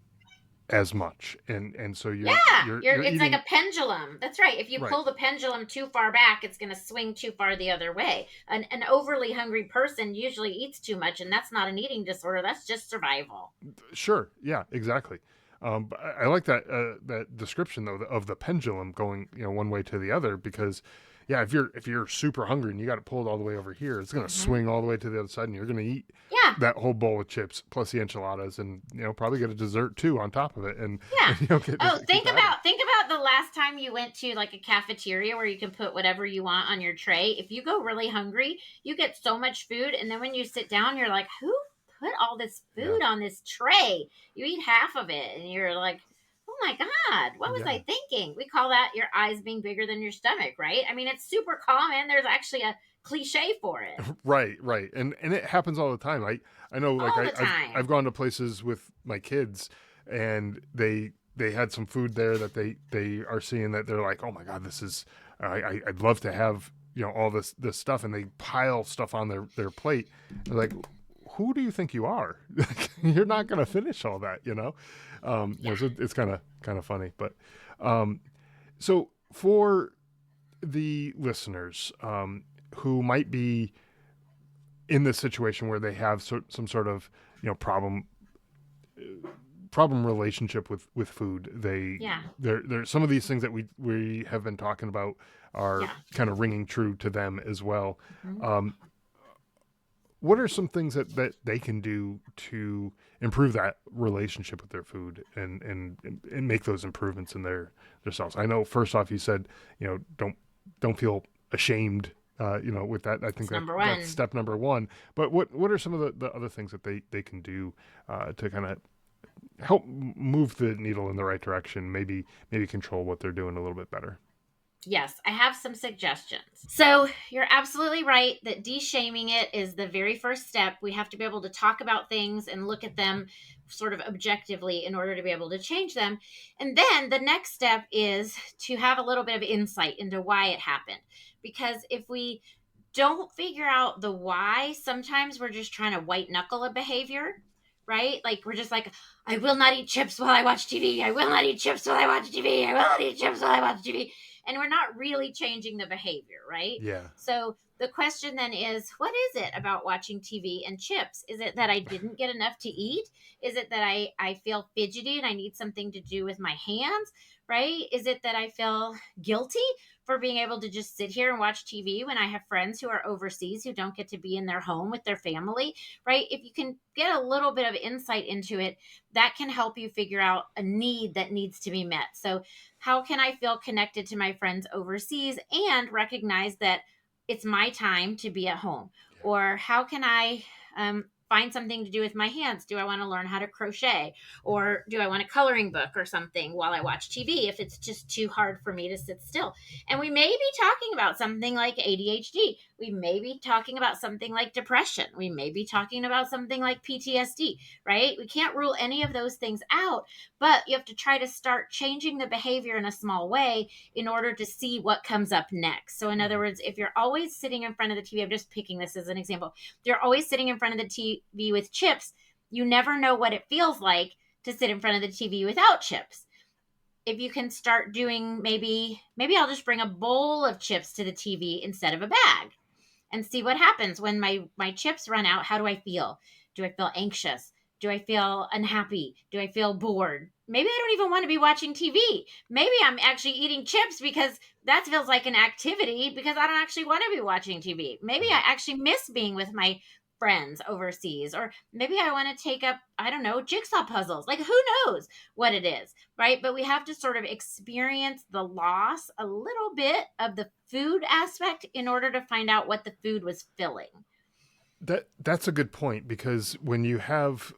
as much. And so Yeah, you're it's like eating a pendulum. That's right. If you right. pull the pendulum too far back, it's going to swing too far the other way. An overly hungry person usually eats too much, and that's not an eating disorder. That's just survival. Sure. Yeah, exactly. But I like that that description though of the pendulum going one way to the other because yeah if you're super hungry and you got it pulled all the way over here it's going to Hmm. swing all the way to the other side and you're going to eat Yeah, that whole bowl of chips plus the enchiladas and probably get a dessert too on top of it and, yeah. and Oh, keep adding. think about the last time you went to like a cafeteria where you can put whatever you want on your tray. If you go really hungry, you get so much food, and then when you sit down, you're like, "Who put all this Yeah. food on this tray?" You eat half of it, and you're like, "Oh my god, what was Yeah. I thinking?" We call that your eyes being bigger than your stomach, right? I mean, it's super common. There's actually a cliche for it Right, and it happens all the time. I know, like all the I've time. gone to places with my kids, and they had some food there that they are seeing that they're like, oh my god, this is I'd love to have all this stuff, and they pile stuff on their plate. They're like, who do you think you are? You're not gonna finish all that, Yeah. So it's kind of funny, but um, so for the listeners who might be in this situation where they have some sort of problem relationship with food. Yeah. There some of these things that we have been talking about are Yeah. kind of ringing true to them as well. Mhm. Um, what are some things that they can do to improve that relationship with their food and make those improvements in themselves? I know first off you said don't feel ashamed with that. I think That's that number that's one. step number one. But what are some of the other things that they can do to kind of help move the needle in the right direction? Maybe control what they're doing a little bit better. Yes, I have some suggestions. So, you're absolutely right that de-shaming it is the very first step. We have to be able to talk about things and look at them sort of objectively in order to be able to change them. And then the next step is to have a little bit of insight into why it happened. Because if we don't figure out the why, sometimes we're just trying to white knuckle a behavior, right? Like we're just like, I will not eat chips while I watch TV. I will not eat chips while I watch TV. I will not eat chips while I watch TV. And we're not really changing the behavior, right? Yeah. So the question then is, what is it about watching TV and chips? Is it that I didn't get enough to eat? Is it that I feel fidgety and I need something to do with my hands, right? Is it that I feel guilty for being able to just sit here and watch TV when I have friends who are overseas who don't get to be in their home with their family, right? If you can get a little bit of insight into it, that can help you figure out a need that needs to be met. So, how can I feel connected to my friends overseas and recognize that it's my time to be at home? Yeah. Or how can I find something to do with my hands? Do I want to learn how to crochet? Or do I want a coloring book or something while I watch TV if it's just too hard for me to sit still? And we may be talking about something like ADHD. We may be talking about something like depression. We may be talking about something like PTSD, right? We can't rule any of those things out, but you have to try to start changing the behavior in a small way in order to see what comes up next. So, in other Mhm. words, if you're always sitting in front of the TV, I'm just picking this as an example, if you're always sitting in front of the TV with chips, you never know what it feels like to sit in front of the TV without chips. If you can start doing, maybe I'll just bring a bowl of chips to the TV instead of a bag, and see what happens when my chips run out. How do I feel? Do I feel anxious? Do I feel unhappy? Do I feel bored? Maybe I don't even want to be watching TV. Maybe I'm actually eating chips because that feels like an activity because I don't actually want to be watching TV. Maybe I Right. actually miss being with my friends overseas, or maybe I want to take up, I don't know, jigsaw puzzles. Like, who knows what it is, right? But we have to sort of experience the loss a little bit of the food aspect in order to find out what the food was filling. That's a good point, because when you have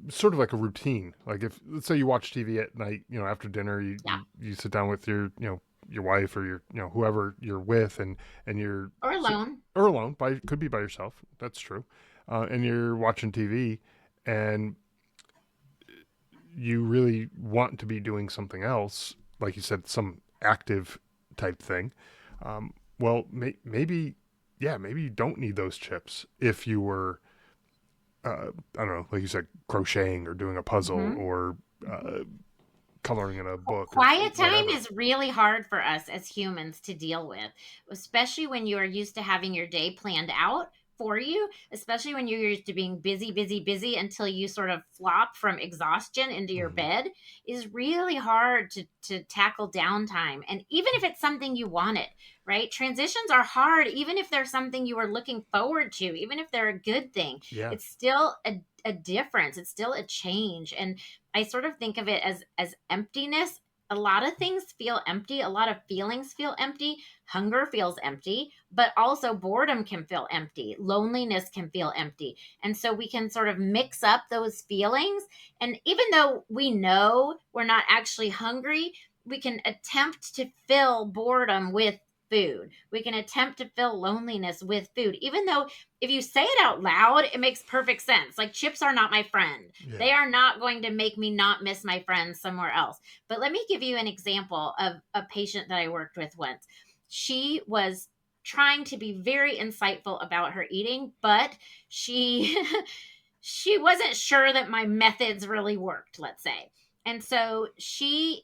sort of like a routine, like if let's say you watch TV at night, after dinner, you, Yeah. you, you sit down with your wife or your whoever you're with, and you're Or alone. or alone, could be by yourself. That's true, and you're watching TV, and you really want to be doing something else, like you said, some active type thing. Well, maybe, yeah, maybe you don't need those chips if you were, I don't know, like you said, crocheting or doing a puzzle Mm-hmm. or Mm-hmm. coloring in a book or Quiet time whatever. is really hard for us as humans to deal with, especially when you are used to having your day planned out for you, especially when you're used to being busy, busy, busy until you sort of flop from exhaustion into your Hmm. bed. Is really hard to tackle downtime. And even if it's something you wanted, right? Transitions are hard, even if they're something you are looking forward to, even if they're a good thing. Yeah, It's still a difference. It's still a change. And I sort of think of it as emptiness. A lot of things feel empty, a lot of feelings feel empty. Hunger feels empty, but also boredom can feel empty, loneliness can feel empty. And so we can sort of mix up those feelings, and even though we know we're not actually hungry, we can attempt to fill boredom with food. We can attempt to fill loneliness with food, even though if you say it out loud, it makes perfect sense. Like, chips are not my friend. yeah. They are not going to make me not miss my friends somewhere else. But let me give you an example of a patient that I worked with once. She was trying to be very insightful about her eating, but she she wasn't sure that my methods really worked, let's say. And so she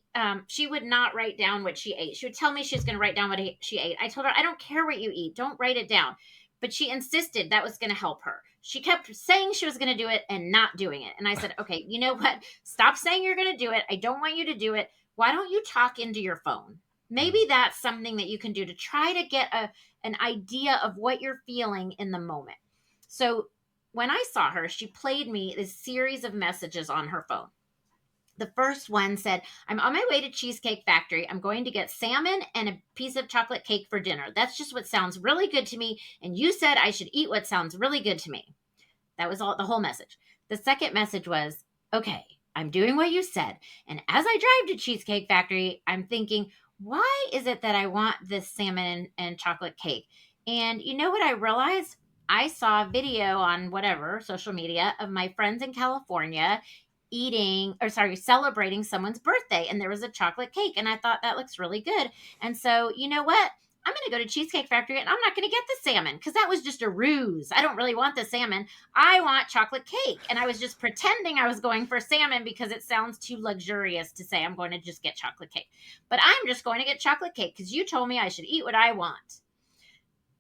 would not write down what she ate. She would tell me she was going to write down what she ate. I told her, I don't care what you eat, don't write it down. But she insisted that was going to help her. She kept saying she was going to do it and not doing it. And I said, okay, you know what? Stop saying you're going to do it. I don't want you to do it. Why don't you talk into your phone? Mm. Maybe that's something that you can do to try to get an idea of what you're feeling in the moment. So when I saw her, she played me this series of messages on her phone. The first one said, I'm on my way to Cheesecake Factory. I'm going to get salmon and a piece of chocolate cake for dinner. That's just what sounds really good to me. And you said I should eat what sounds really good to me. That was all, the whole message. The second message was, okay, I'm doing what you said. And as I drive to Cheesecake Factory, I'm thinking, why is it that I want this salmon and chocolate cake? And you know what I realized? I saw a video on whatever social media of my friends in California eating, or sorry, celebrating someone's birthday, and there was a chocolate cake, and I thought that looks really good. And so, you know what? I'm going to go to Cheesecake Factory and I'm not going to get the salmon because that was just a ruse. I don't really want the salmon. I want chocolate cake. And I was just pretending I was going for salmon because it sounds too luxurious to say I'm going to just get chocolate cake. But I'm just going to get chocolate cake because you told me I should eat what I want.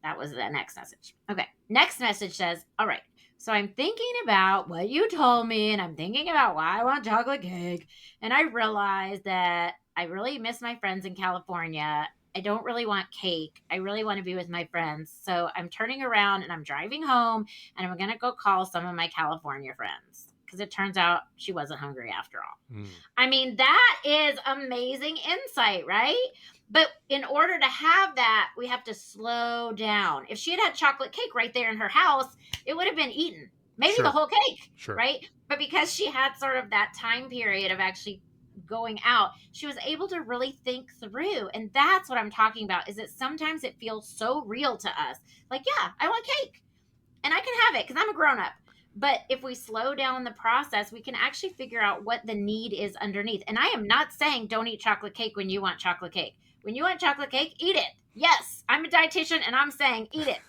That was the next message. Okay. Next message says, all right. So I'm thinking about what you told me and I'm thinking about why I want chocolate cake. And I realized that I really miss my friends in California. I don't really want cake. I really want to be with my friends. So I'm turning around and I'm driving home and I'm going to go call some of my California friends because it turns out she wasn't hungry after all. Mm. I mean, that is amazing insight, right? But in order to have that, we have to slow down. If she had had chocolate cake right there in her house, it would have been eaten, maybe the Sure. whole cake, Sure. right? But because she had sort of that time period of actually going out, she was able to really think through. And that's what I'm talking about, is that sometimes it feels so real to us. Like, yeah, I want cake and I can have it because I'm a grown up. But if we slow down the process, we can actually figure out what the need is underneath. And I am not saying don't eat chocolate cake when you want chocolate cake. When you want chocolate cake, eat it. Yes, I'm a dietitian and I'm saying eat it.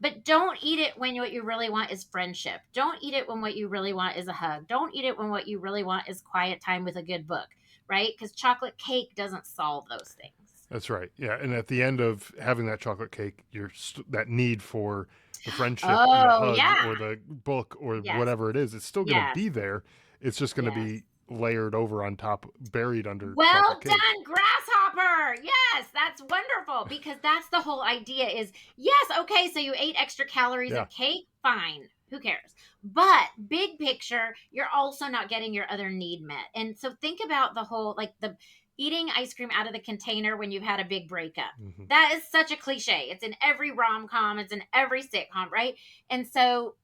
But don't eat it when what you really want is friendship. Don't eat it when what you really want is a hug. Don't eat it when what you really want is quiet time with a good book, right? Because chocolate cake doesn't solve those things. That's right. Yeah, and at the end of having that chocolate cake, that need for the friendship and the Oh, hug yeah. or the book or Yes. whatever it is, it's still going to Yes. be there. It's just going to Yes. be layered over on top, buried under Well chocolate cake. done, grasshopper. Yes, that's wonderful, because that's the whole idea is, yes, okay, so you ate extra calories Yeah. of cake, fine. Who cares? But big picture, you're also not getting your other need met. And so think about the whole, like, the eating ice cream out of the container when you've had a big breakup. Mm-hmm. That is such a cliche. It's in every rom-com, it's in every sitcom, right? And so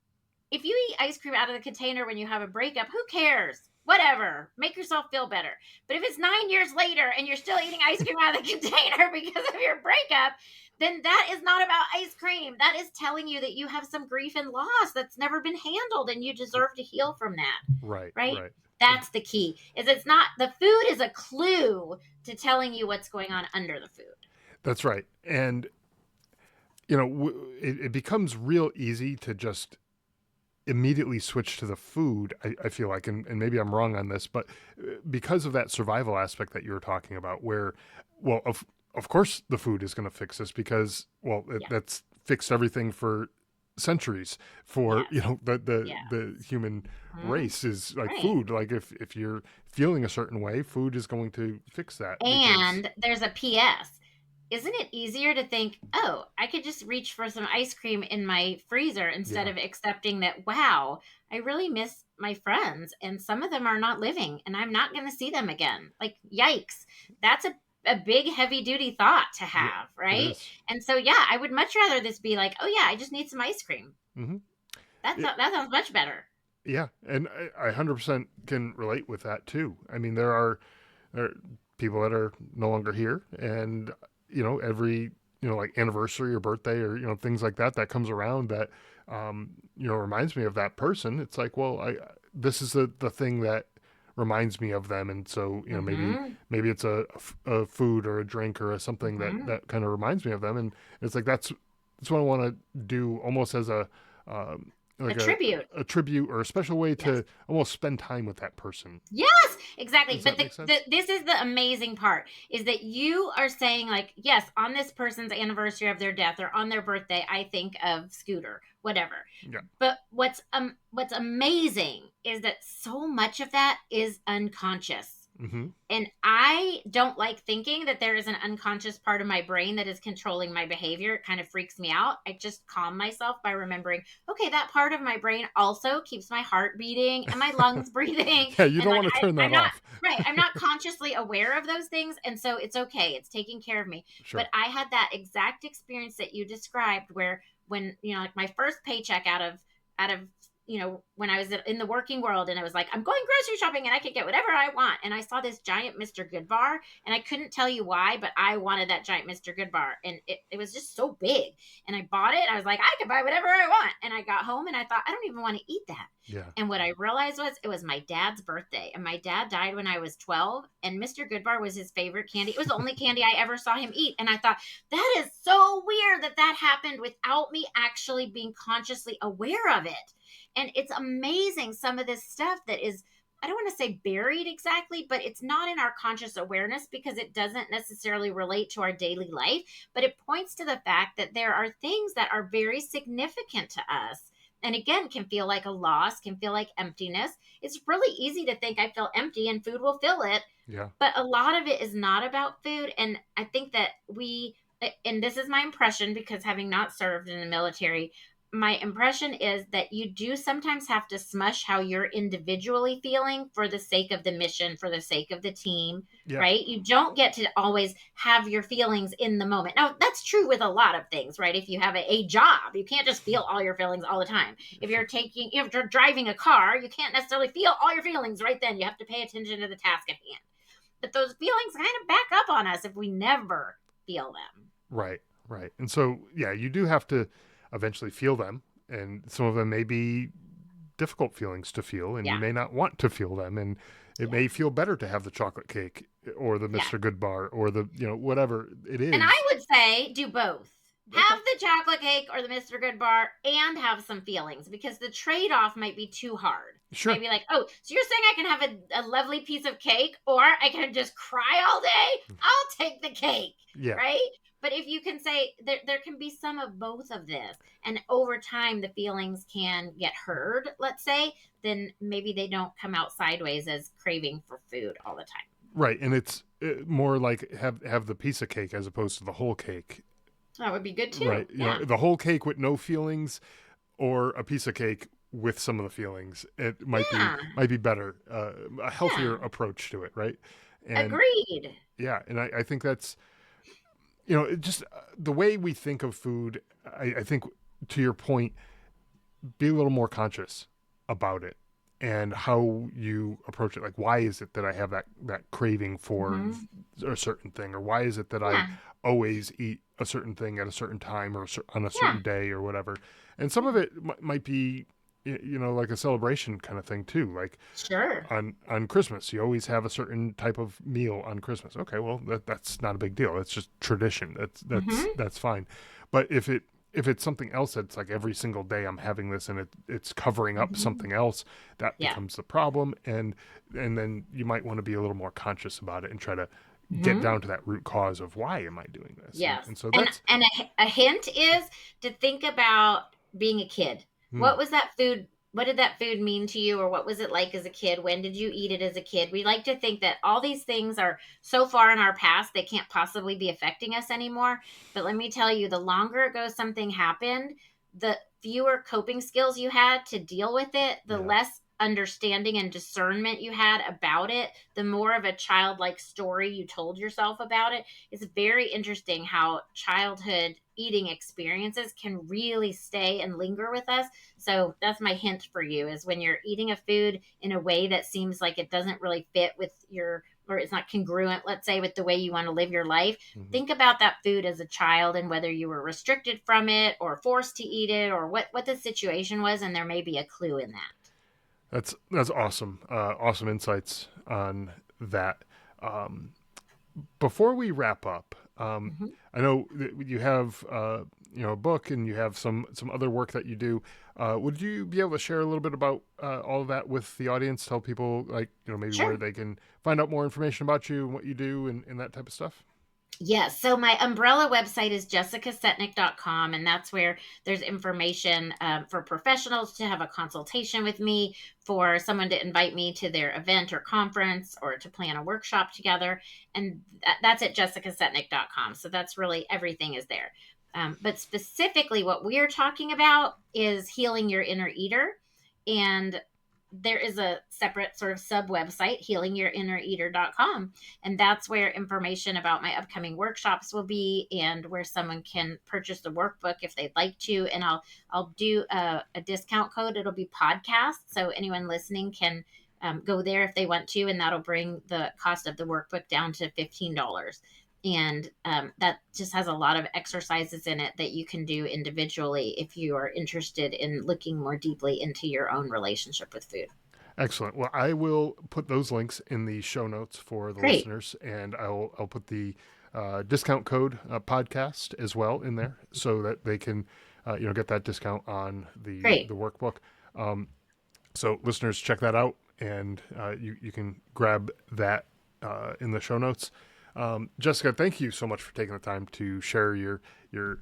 if you eat ice cream out of the container when you have a breakup, who cares? Whatever. Make yourself feel better. But if it's 9 years later and you're still eating ice cream out of the container because of your breakup, then that is not about ice cream. That is telling you that you have some grief and loss that's never been handled and you deserve to heal from that. Right. Right? Right. That's the key. Is it's not, the food is a clue to telling you what's going on under the food. That's right. And it becomes real easy to just immediately switch to the food. I feel like, and maybe I'm wrong on this, but because of that survival aspect that you were talking about, where, well, of course the food is going to fix this because, well, Yeah. that's fixed everything for centuries for Yes. the human race is like Right. food. Like if you're feeling a certain way, food is going to fix that. And there's a PS. Isn't it easier to think, oh, I could just reach for some ice cream in my freezer instead of accepting that, wow, I really miss my friends and some of them are not living and I'm not going to see them again. Like, yikes. That's a big, heavy duty thought to have, right? And so, yeah, I would much rather this be like, oh, yeah, I just need some ice cream. Mm-hmm. That sounds much better. Yeah, and I 100% can relate with that too. I mean, there are people that are no longer here, and every like anniversary or birthday or things like that comes around that reminds me of that person. It's like, well, this is the thing that reminds me of them, and so maybe it's a food or a drink or something that kind of reminds me of them, and it's like that's what I want to do, almost as a like a tribute or a special way to almost spend time with that person. Yes, exactly. Does But that make sense? this is the amazing part, is that you are saying, like, yes, on this person's anniversary of their death or on their birthday, I think of Scooter, whatever. Yeah. But what's amazing is that so much of that is unconscious. Mm-hmm. And I don't like thinking that there is an unconscious part of my brain that is controlling my behavior. It kind of freaks me out. I just calm myself by remembering, okay, that part of my brain also keeps my heart beating and my lungs breathing. Yeah, you don't like, want to turn that off. Right. I'm not consciously aware of those things. And so it's okay. It's taking care of me. Sure. But I had that exact experience that you described, where when, like my first paycheck out of when I was in the working world, and I was like, I'm going grocery shopping and I can get whatever I want. And I saw this giant Mr. Goodbar, and I couldn't tell you why, but I wanted that giant Mr. Goodbar. And it was just so big. And I bought it. And I was like, I can buy whatever I want. And I got home and I thought, I don't even want to eat that. Yeah. And what I realized was it was my dad's birthday. And my dad died when I was 12. And Mr. Goodbar was his favorite candy. It was the only candy I ever saw him eat. And I thought, that is so weird that happened without me actually being consciously aware of it. And it's amazing, some of this stuff that is, I don't want to say buried exactly, but it's not in our conscious awareness because it doesn't necessarily relate to our daily life. But it points to the fact that there are things that are very significant to us. And again, can feel like a loss, can feel like emptiness. It's really easy to think I feel empty and food will fill it. Yeah. But a lot of it is not about food. And I think that and this is my impression because having not served in the military, my impression is that you do sometimes have to smush how you're individually feeling for the sake of the mission, for the sake of the team, Yeah. right? You don't get to always have your feelings in the moment. Now, that's true with a lot of things, right? If you have a job, you can't just feel all your feelings all the time. If Sure. you're driving a car, you can't necessarily feel all your feelings right then. You have to pay attention to the task at hand. But those feelings kind of back up on us if we never feel them. Right. Right. And so, yeah, you do have to eventually feel them. And some of them may be difficult feelings to feel, and you Yeah. may not want to feel them. And it Yeah. may feel better to have the chocolate cake or the Yeah. Mr. Good bar or the, whatever it And I is. would say do both. Okay. Have the chocolate cake or the Mr. Good bar and have some feelings, because the trade off might be too hard. Sure. Maybe like, oh, so you're saying I can have a lovely piece of cake or I can just cry all day? I'll take the cake, Yeah. right? But if you can say there can be some of both of this, and over time the feelings can get heard, let's say, then maybe they don't come out sideways as craving for food all the time. Right. And it's more like have the piece of cake as opposed to the whole cake. That would be good too. Right. Yeah. The whole cake with no feelings or a piece of cake with some of the feelings. It Yeah. might be better, a healthier Yeah. approach to it, right? And Agreed. yeah, and I think that's it just the way we think of food. I think to your point, be a little more conscious about it and how you approach it. Like, why is it that I have that craving for Hmm. a certain thing, or why is it that I Yeah. always eat a certain thing at a certain time or on a Yeah. certain day or whatever? And some of it might be like a celebration kind of thing too. Like Sure. on Christmas, you always have a certain type of meal on Christmas. Okay, well that's not a big deal. It's just tradition. Hmm. That's fine. But if it's something else that's like every single day I'm having this and it's covering up Hmm. something else, that Yeah. becomes the problem. And then you might want to be a little more conscious about it and try to get Hmm. down to that root cause of why am I doing this. Yes. And so And that's a hint is to think about being a kid. hmm, What was that food? What did that food mean to you, or what was it like as a kid? When did you eat it as a kid? We like to think that all these things are so far in our past they can't possibly be affecting us anymore. But let me tell you, the longer ago something happened, the fewer coping skills you had to deal with it, the yeah. less understanding and discernment you had about it, the more of a childlike story you told yourself about it. It's very interesting how childhood eating experiences can really stay and linger with us. So that's my hint for you, is when you're eating a food in a way that seems like it doesn't really fit with your, or it's not congruent, let's say, with the way you want to live your life. Hmm. Think about that food as a child and whether you were restricted from it or forced to eat it, or what the situation was, and there may be a clue in that. That's awesome. Awesome insights on that. Um, Before we wrap up, Mhm. I know that you have a book and you have some other work that you do. Would you be able to share a little bit about all of that with the audience? Tell people like maybe where Sure. they can find out more information about you and what you do and that type of stuff. Yes. So my umbrella website is jessicasetnick.com, and that's where there's information for professionals to have a consultation with me, for someone to invite me to their event or conference, or to plan a workshop together. And that's at jessicasetnick.com. So that's really everything is there. But specifically, what we are talking about is healing your inner eater. And there is a separate sort of sub website, healingyourinnereater.com, and that's where information about my upcoming workshops will be, and where someone can purchase the workbook if they'd like to. And I'll do a discount code. It'll be podcast, so anyone listening can go there if they want to, and that'll bring the cost of the workbook down to $15. And that just has a lot of exercises in it that you can do individually if you are interested in looking more deeply into your own relationship with food. Excellent. Well, I will put those links in the show notes for the Great. listeners, and I'll put the discount code podcast as well in there so that they can get that discount on Great. the workbook. Um, so listeners, check that out, and you can grab that in the show notes. Jessica, thank you so much for taking the time to share your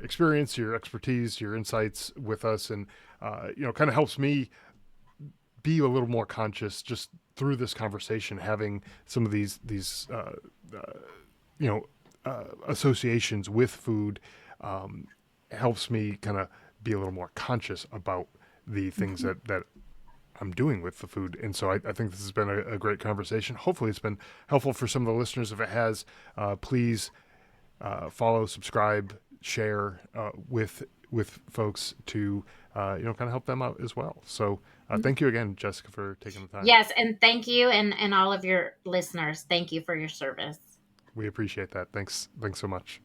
experience, your expertise, your insights with us, and kind of helps me be a little more conscious just through this conversation, having some of these associations with food helps me kind of be a little more conscious about the things that I'm doing with the food. And so I think this has been a great conversation. Hopefully, it's been helpful for some of the listeners. If it has, please follow, subscribe, share with folks to kind of help them out as well. So thank you again, Jessica, for taking the time. Yes, and thank you, and all of your listeners. Thank you for your service. We appreciate that. Thanks so much.